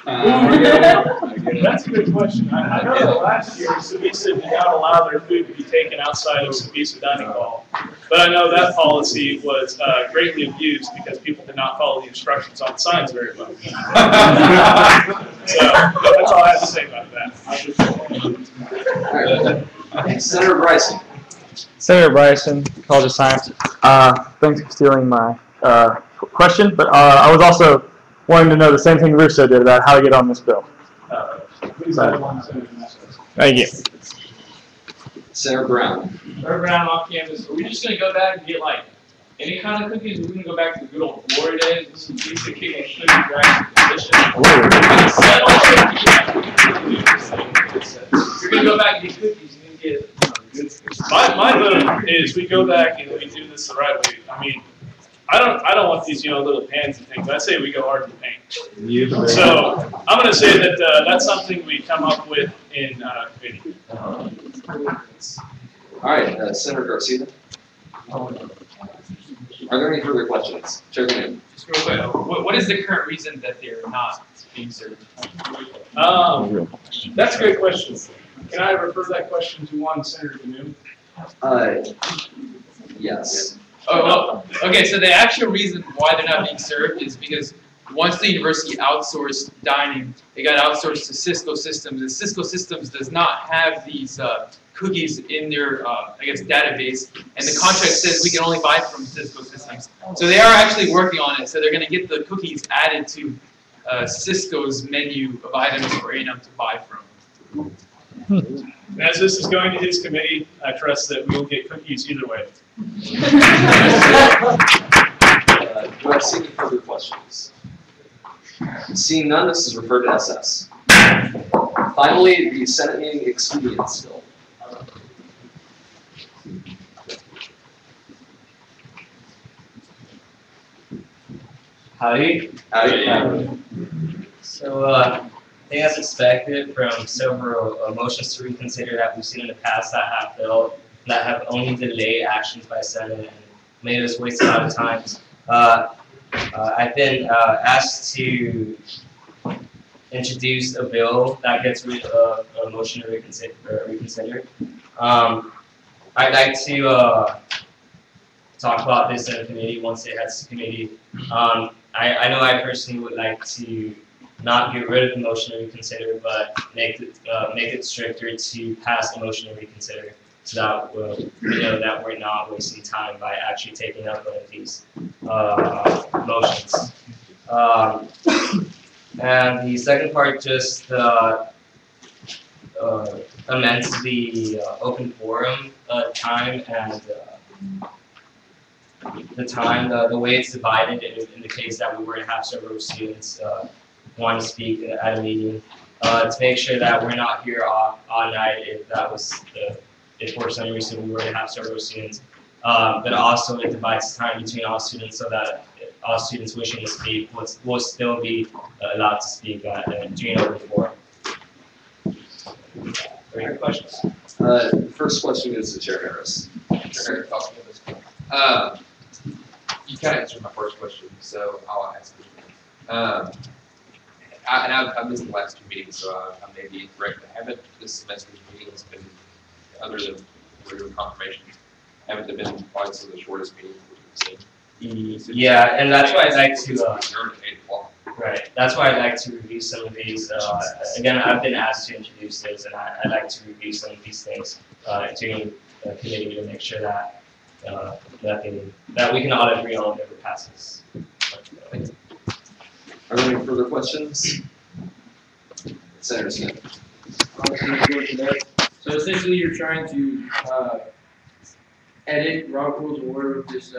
That's a good question. I know that last year Sabisa did not allow their food to be taken outside of Sabisa dining hall, but I know that policy was greatly abused because people did not follow the instructions on the signs very well. So that's all I have to say about that. All right. Senator Bryson. Senator Bryson, College of Science. Thanks for stealing my question, but I was also wanting to know the same thing Russo did about how to get on this bill. Thank you. Senator Brown. Senator Brown off campus, are we just gonna go back and get like any kind of cookies? Are we gonna go back to the good old glory days with some pizza kicking and cookie racks and you're gonna go back and get cookies and then get My vote is we go back and we do this the right way. I mean, I don't want these little pans and things. I say we go hard in the paint. So I'm going to say that that's something we come up with in committee. All right, Senator Garcia. Are there any further questions? Chair Green. Just real quick, what is the current reason that they're not being served? That's a great question. Can I refer that question to one Senator Canoe? Yes. Oh, well, okay, so the actual reason why they're not being served is because once the university outsourced dining, it got outsourced to Cisco Systems, and Cisco Systems does not have these cookies in their, database, and the contract says we can only buy from Cisco Systems. So they are actually working on it, so they're going to get the cookies added to Cisco's menu of items for A&M to buy from. As this is going to his committee, I trust that we will get cookies either way. Do I see any further questions? Seeing none, this is referred to SS. Finally, the Senate meeting expedience bill. Howdy. Howdy. So, I think as expected from several motions to reconsider that we've seen in the past that have failed, that have only delayed actions by Senate and made us waste a lot of time. I've been asked to introduce a bill that gets rid of a motion to reconsider. I'd like to talk about this in a committee once it heads to committee. I know I personally would like to not get rid of the motion to reconsider, but make it stricter to pass the motion to reconsider, so that we know that we're not wasting time by actually taking up one of these motions. And the second part just amends the open forum time and the way it's divided in the case that we were to have several students want to speak at a meeting, to make sure that we're not here all night if for some reason we were to have several students. But also it divides time between all students so that all students wishing to speak will still be allowed to speak during open forum. Any questions? First question is to Chair Harris. Chair Harris, you kind of answered my first question, so I'll ask this one. I've missed the last two meetings, so I may be incorrect. I haven't, this semester's meeting has been, other than regular confirmations, haven't been quite so the shortest meeting we've seen. Yeah, and that's why I'd like to. Adjourned at 8 o'clock. Right. That's why I'd like to review some of these. Again, I've been asked to introduce this, and I'd like to review some of these things during the committee to make sure that that we can all agree on if it passes. Are there any further questions? Senator Smith. So essentially, you're trying to edit Robert Rules of Order, just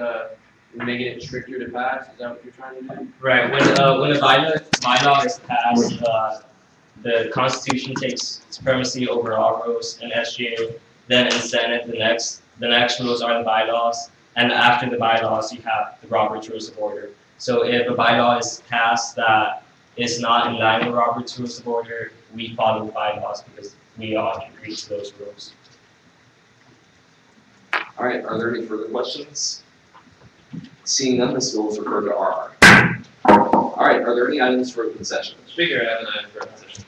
making it stricter to pass. Is that what you're trying to do? Right. When the bylaw is passed, the Constitution takes supremacy over all rules in SGA. Then in Senate, the next rules are the bylaws, and after the bylaws, you have the Robert's Rules of Order. So if a bylaw is passed that is not in line with Robert's Rules of Order, we follow the bylaws because we all agree to those rules. All right, are there any further questions? Seeing none, this bill is referred to RR. All right, are there any items for open session? Speaker, I have an item for open session.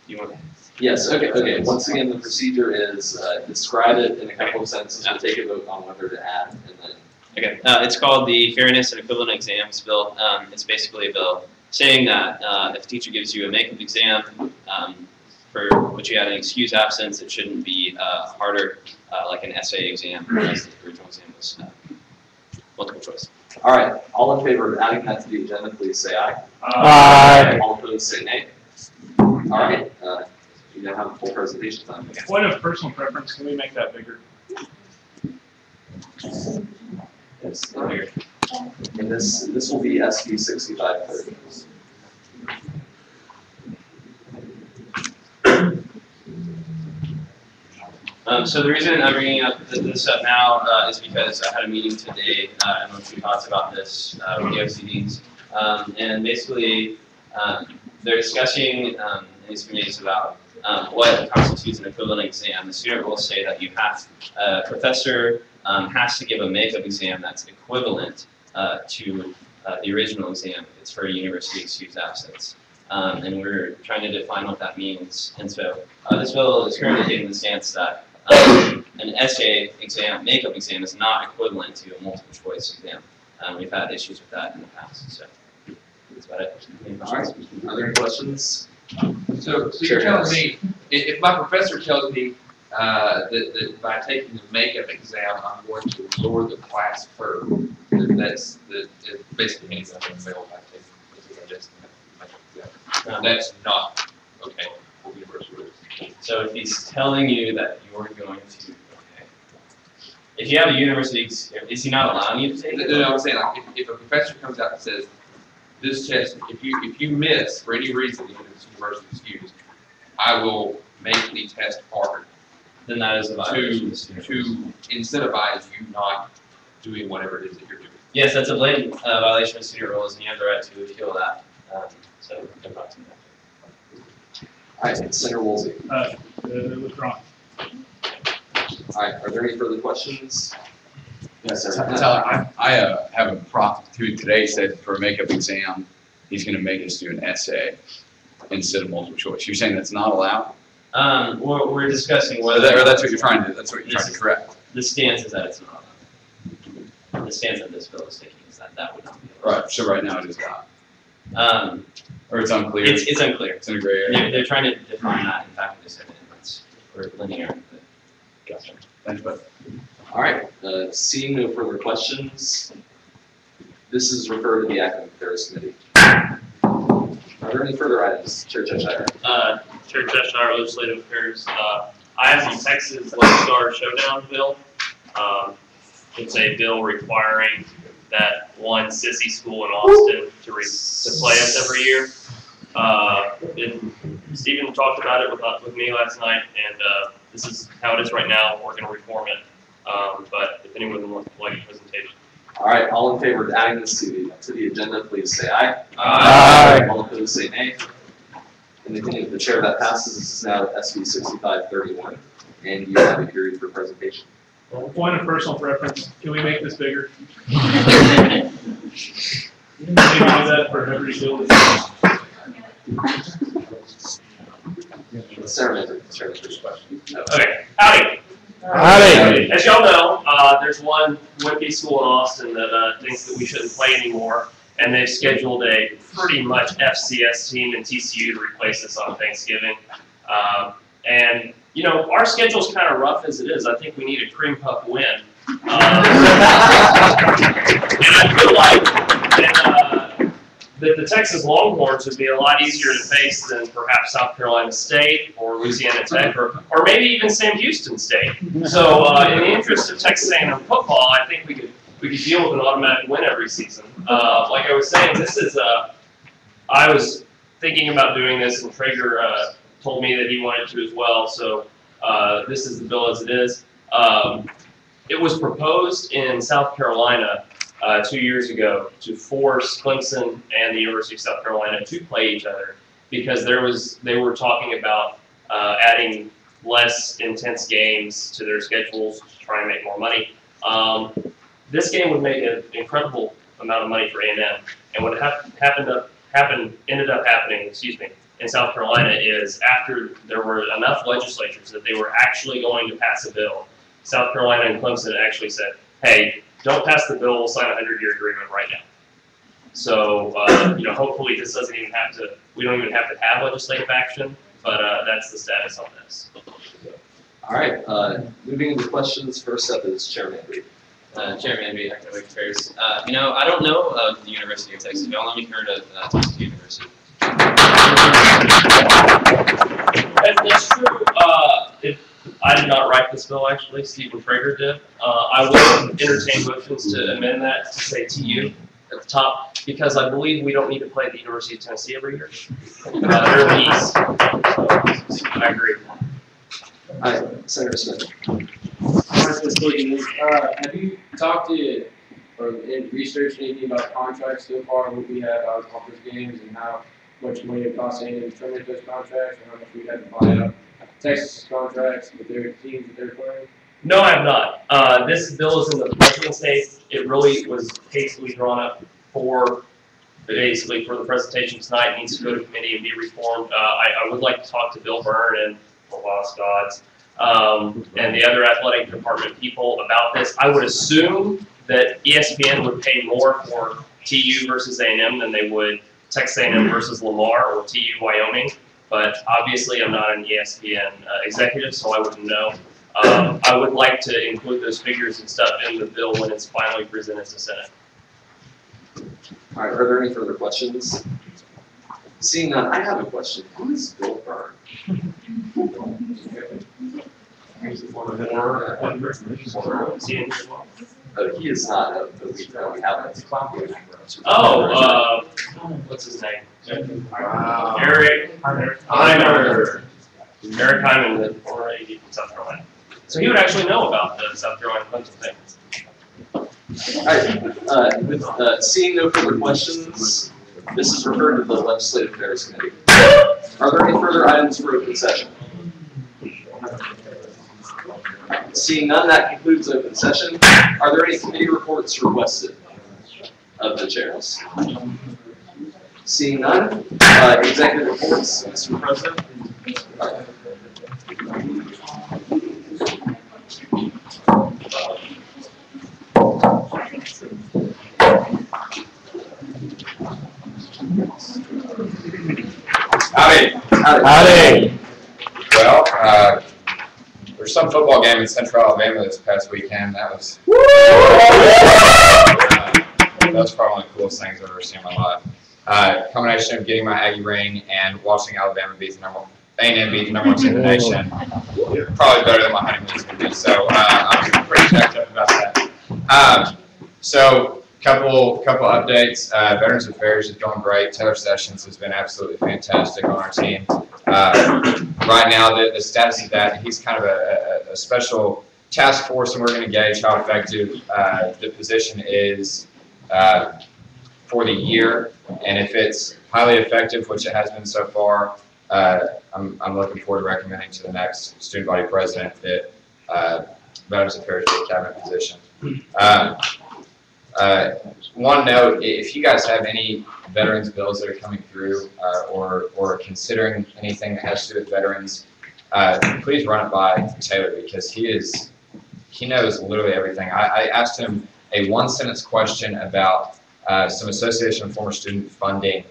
You want? Yes, okay. Once again, the procedure is describe it in a couple of sentences, we'll take a vote on whether to add, and then. Okay, it's called the Fairness and Equivalent Exams Bill. It's basically a bill saying that if a teacher gives you a makeup exam for which you had an excused absence, it shouldn't be harder like an essay exam, as the original exam was multiple choice. All right, all in favor of adding that to the agenda, please say aye. Aye. All opposed, say nay. All right, you now have a full presentation time. Point of personal preference, can we make that bigger? Yes, bigger. And this will be SB 6530. So the reason I'm bringing this up now is because I had a meeting today among two thoughts about this with the OCDs. And basically, they're discussing in these committees about what constitutes an equivalent exam. The student will say that you have a professor has to give a makeup exam that's equivalent to the original exam if it's for a university excused absence. And we're trying to define what that means. And so this bill is currently taking the stance that an essay exam, makeup exam, is not equivalent to a multiple choice exam. We've had issues with that in the past, so that's about it. All right, are there any questions? So you're telling me, if my professor tells me that by taking the makeup exam, I'm going to lower the class curve, then that's basically means I'm going to fail by taking because I just makeup exam. That's not okay for university rules. So if he's telling you that you're going to, okay. If you have a university, is he not allowing you to take it? No, I'm saying like if a professor comes out and says, this test, if you miss for any reason, even if it's university excused, I will make the test harder. Then that is a violation. To incentivize you not doing whatever it is that you're doing. Yes, that's a blatant violation of student rules, and you have the right to appeal that. So don't talk to me. All right, Senator Woolsey. Withdrawn. All right, are there any further questions? Yes, sir. Tyler, I have a prof who today said for a makeup exam, he's going to make us do an essay instead of multiple choice. You're saying that's not allowed? We're discussing whether. Or that's what you're trying to. That's what you're trying to correct. The stance is that it's not allowed. The stance that this bill is taking is that that would not be allowed. Right. So right now it is not. Or it's unclear. It's unclear. It's in a gray area. They're trying to define that in fact in this we're linear. But gotcha. Thanks, bud. All right, seeing no further questions, this is referred to the Academic Affairs Committee. Are there any further items, Chair Cheshire? Chair Cheshire, Legislative Affairs. I have the Texas Lone Star Showdown bill. It's a bill requiring that one sissy school in Austin to play us every year. Stephen talked about it with me last night, and this is how it is right now. We're going to reform it. But if anyone wants to like a presentation. All right, all in favor of adding this to the agenda, please say aye. Aye. All opposed, say nay. In the opinion of the chair, that passes. This is now SB 6531, and you have a period for presentation. Well, point of personal preference, can we make this bigger? Can we do that for every bill? Senator, first question. Okay, howdy. Howdy. As y'all know, there's one wimpy school in Austin that thinks that we shouldn't play anymore, and they've scheduled a pretty much FCS team in TCU to replace us on Thanksgiving. And you know, our schedule's kind of rough as it is. I think we need a cream puff win. And I feel like that the Texas Longhorns would be a lot easier to face than perhaps South Carolina State or Louisiana Tech or maybe even Sam Houston State. So in the interest of Texas A&M football, I think we could deal with an automatic win every season. Like I was saying, this is I was thinking about doing this, and Traeger told me that he wanted to as well. So this is the bill as it is. It was proposed in South Carolina 2 years ago to force Clemson and the University of South Carolina to play each other because they were talking about adding less intense games to their schedules to try and make more money. This game would make an incredible amount of money for A&M, and what ended up happening, in South Carolina is after there were enough legislatures that they were actually going to pass a bill, South Carolina and Clemson actually said, hey, don't pass the bill, we'll sign a 100-year agreement right now. So, you know, hopefully this doesn't even have to, we don't even have to have legislative action, but that's the status on this. All right, moving into questions, first up is Chair Manby. Chair Manby, Academic Affairs. You know, I don't know of the University of Texas. Y'all let me heard of Texas University. That's true. I did not write this bill, actually. Stephen Traeger did. I will entertain motions to amend that to say TU at the top, because I believe we don't need to play at the University of Tennessee every year. They're in the East. So, I agree. All right, Senator Smith. Have you talked to or researched anything about contracts so far, what we have out of conference games and how much money it costs to terminate those contracts, or how much we have to buy up Texas contracts with their teams that they're playing? No, I have not. This bill is in the president's state. It really was hastily drawn up for, basically, for the presentation tonight. It needs to go to committee and be reformed. I would like to talk to Bill Byrne and Lost Gods and the other athletic department people about this. I would assume that ESPN would pay more for TU versus A&M than they would Texas A&M versus Lamar or TU Wyoming. But obviously, I'm not an ESPN executive, so I wouldn't know. I would like to include those figures and stuff in the bill when it's finally presented to Senate. All right, are there any further questions? Seeing none, I have a question. Who is Bill Byrne? He is not. We haven't. Oh, what's his name? Wow. Eric Hyman. Eric Hyman, the former AD from South Carolina. So he would actually know about the South Carolina Clemson thing. All right, seeing no further questions, this is referred to the Legislative Affairs Committee. Are there any further items for open session? Seeing none, that concludes open session. Are there any committee reports requested of the chairs? Seeing none, executive reports, Mr. President. Howdy. Howdy. Well, there's some football game in Central Alabama this past weekend. That was probably one of the coolest things I've ever seen in my life. Combination of getting my Aggie ring and watching Alabama beat the A&M beat the number 1 team in the nation. Probably better than my honeymoon's gonna be. So I'm pretty jacked up about that. So couple updates. Veterans Affairs is going great. Taylor Sessions has been absolutely fantastic on our team. Right now, the status of that, he's kind of a special task force, and we're going to gauge how effective the position is for the year. And if it's highly effective, which it has been so far, I'm looking forward to recommending to the next student body president that Veterans Affairs be a cabinet position. One note, if you guys have any veterans bills that are coming through or considering anything that has to do with veterans, please run it by Taylor, because he knows literally everything. I asked him a one-sentence question about some Association of Former Student funding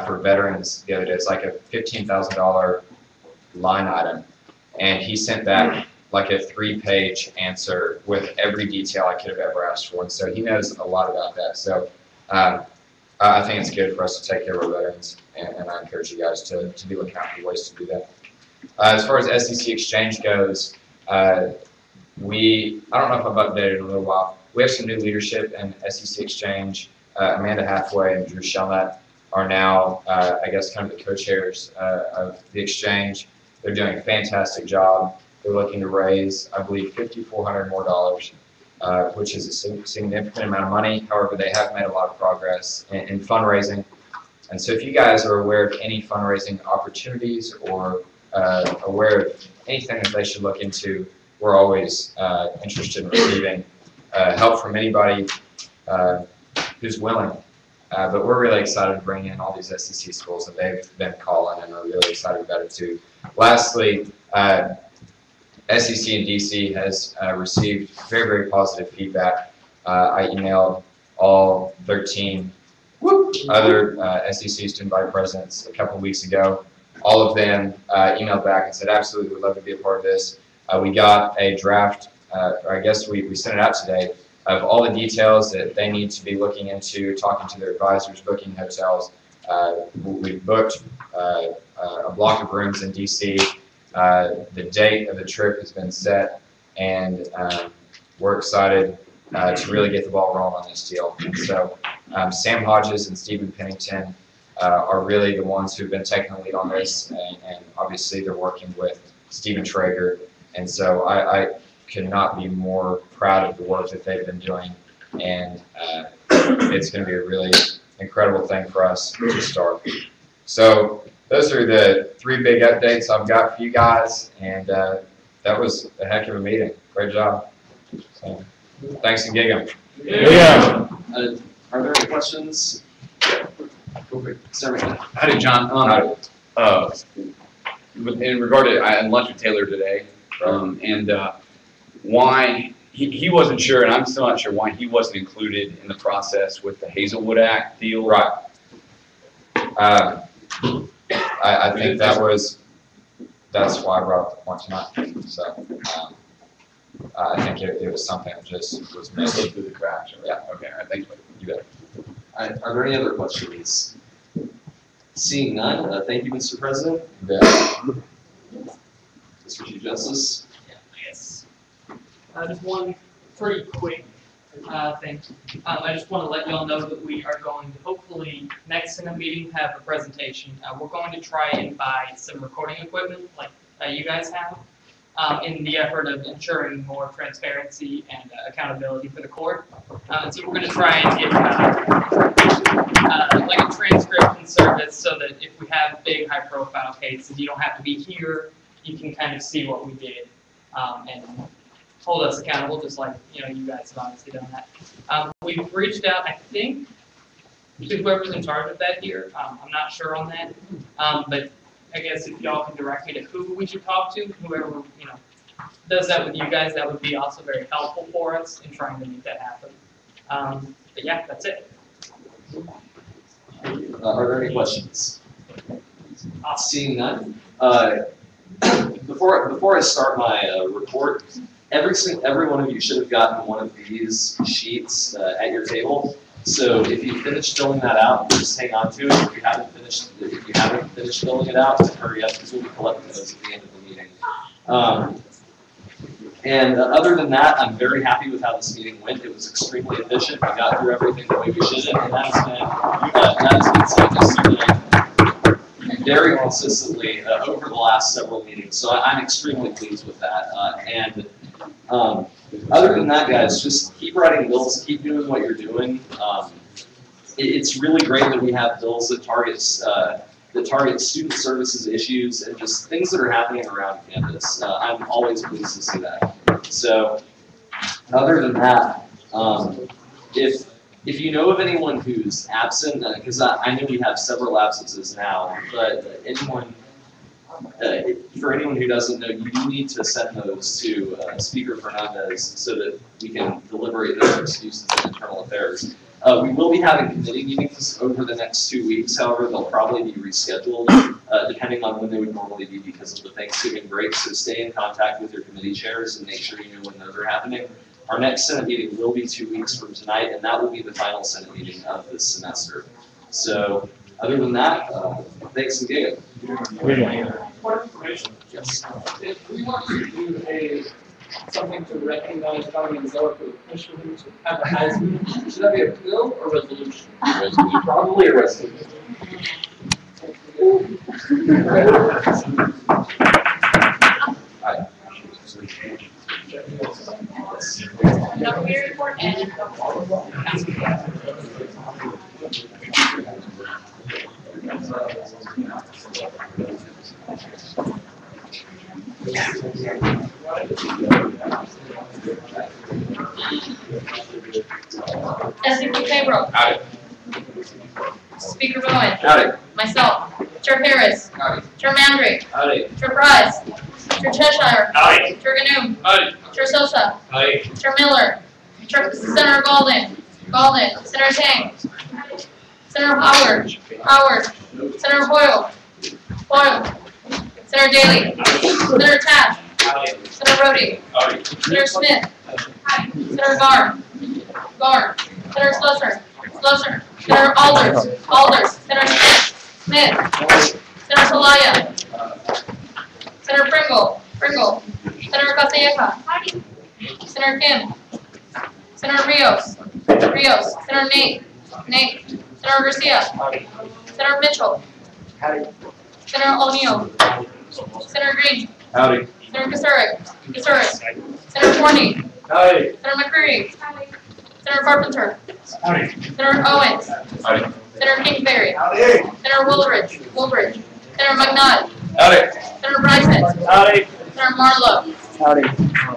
for veterans the other day. It's like a $15,000 line item, and he sent back like a 3-page answer with every detail I could have ever asked for. And so he knows a lot about that. So I think it's good for us to take care of our veterans, and I encourage you guys to be looking out for ways to do that. As far as SEC Exchange goes, I don't know if I've updated in a little while. We have some new leadership in SEC Exchange. Amanda Hathaway and Drew Shelnut are now, I guess, kind of the co-chairs of the Exchange. They're doing a fantastic job. They're looking to raise, I believe, $5,400 more, which is a significant amount of money. However, they have made a lot of progress in fundraising. And so if you guys are aware of any fundraising opportunities or aware of anything that they should look into, we're always interested in receiving help from anybody who's willing. But we're really excited to bring in all these SEC schools, and they've been calling and are really excited about it too. Lastly, SEC and DC has received very, very positive feedback. I emailed all 13 other SEC student body presidents a couple of weeks ago. All of them emailed back and said, absolutely, we'd love to be a part of this. We got a draft, or I guess we sent it out today, of all the details that they need to be looking into, talking to their advisors, booking hotels. We booked a block of rooms in DC. The date of the trip has been set, and we're excited to really get the ball rolling on this deal. And so Sam Hodges and Stephen Pennington are really the ones who've been taking the lead on this, and obviously they're working with Stephen Traeger. And so I could not be more proud of the work that they've been doing, and it's going to be a really incredible thing for us to start. So those are the 3 big updates I've got for you guys, and that was a heck of a meeting. Great job. So, thanks and gig 'em. Yeah. Are there any questions? Go quick. Sarah McKenna. Howdy, John. In regard to, I had lunch with Taylor today, and why, he wasn't sure, and I'm still not sure why he wasn't included in the process with the Hazelwood Act deal. Right. I think that's why I brought up the point tonight. So, I think it was something that just was missed. Slipped through the cracks. Yeah. Okay, all right, thank you. You bet. Are there any other questions? Seeing none, thank you, Mr. President. Mr. Chief Justice. Yes. Just one pretty quick thing. I just want to let y'all know that we are going to hopefully next Senate meeting have a presentation. We're going to try and buy some recording equipment like you guys have in the effort of ensuring more transparency and accountability for the court. So we're going to try and get like a transcription service so that if we have big high-profile cases, you don't have to be here. You can kind of see what we did and hold us accountable, just like you guys have obviously done that. We've reached out, I think, to whoever's in charge of that here. I'm not sure on that, but I guess if y'all can direct me to who we should talk to, whoever does that with you guys, that would be also very helpful for us in trying to make that happen. But yeah, that's it. Are there any questions? Seeing none. Before I start my report, every one of you should have gotten one of these sheets at your table. So if you finish filling that out, just hang on to it. If you haven't finished filling it out, just hurry up because we'll be collecting those at the end of the meeting. And other than that, I'm very happy with how this meeting went. It was extremely efficient. We got through everything the way we should, and that's been something very consistently over the last several meetings. So I'm extremely pleased with that. Other than that, guys, just keep writing bills, keep doing what you're doing. It's really great that we have bills that target student services issues and just things that are happening around campus. I'm always pleased to see that. So, other than that, if you know of anyone who's absent, because I know we have several absences now, but for anyone who doesn't know, you do need to send those to Speaker Fernandez so that we can deliberate those excuses in internal affairs. We will be having committee meetings over the next 2 weeks. However, they'll probably be rescheduled depending on when they would normally be because of the Thanksgiving break. So stay in contact with your committee chairs and make sure you know when those are happening. Our next Senate meeting will be 2 weeks from tonight, and that will be the final Senate meeting of this semester. So, other than that, thanks and gig. More information. Yes. If we want to do something to recognize Tommy and Zoe for the commission to have a Heisman, should that be a bill or resolution? Probably a resolution. Report and SVP Payroll. Howdy. Speaker Bowen. Howdy. Myself. Chair Harris. Howdy. Chair Mandry. Howdy. Chair Price. Chair Cheshire. Howdy. Chair Ganum. Howdy. Chair Sosa. Howdy. Chair Miller. Senator Golden. Senator Tang. Senator Howard. Senator Hoyle. Senator Daly. Senator Taft. Senator Rhodey. Senator Smith. Senator Garr. Senator Slusser. Senator Alders. Senator Smith. Senator Celaya. Senator Pringle. Senator Caselleja. Senator Kim. Senator Rios. Senator Nate. Senator Garcia. Senator Mitchell. Senator O'Neill. Senator Green. Howdy. Senator Kasurik. Senator Forney. Howdy. Senator McCreary. Senator Carpenter. Senator Owens. Howdy. Senator Kingsbury. Howdy. Senator Woolridge. Senator McNutt. Howdy. Senator Bryson. Howdy. Senator Marlowe. Howdy.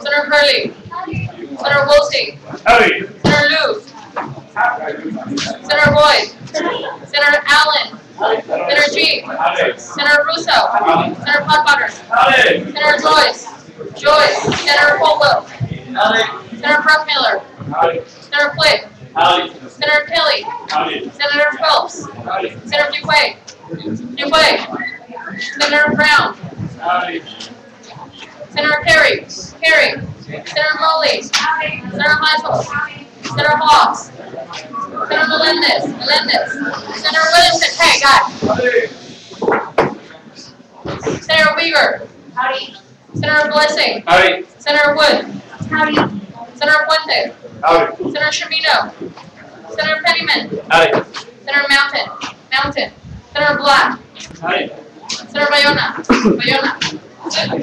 Senator Hurley. Senator Woolsey. Howdy. Senator Lou. Senator Boyd. Senator Allen. Senator G. Senator Russo. Senator Potwater. Senator Joyce. Senator Colwell. Senator Bruckmiller. Senator Flick. Senator Kelly. Senator Phelps. Senator Duque. Senator Brown. Senator Perry. Senator Molly. Senator Heisel. Senator Hawks. Senator Melendez. Senator Williamson. Hey, guys. Senator Weaver. Howdy. Senator Blessing. Howdy. Senator Wood. Howdy. Senator Fuente. Howdy. Senator Shamino. Senator Pennyman. Howdy. Senator Mountain. Senator Black. Howdy. Senator Bayona. Sorry.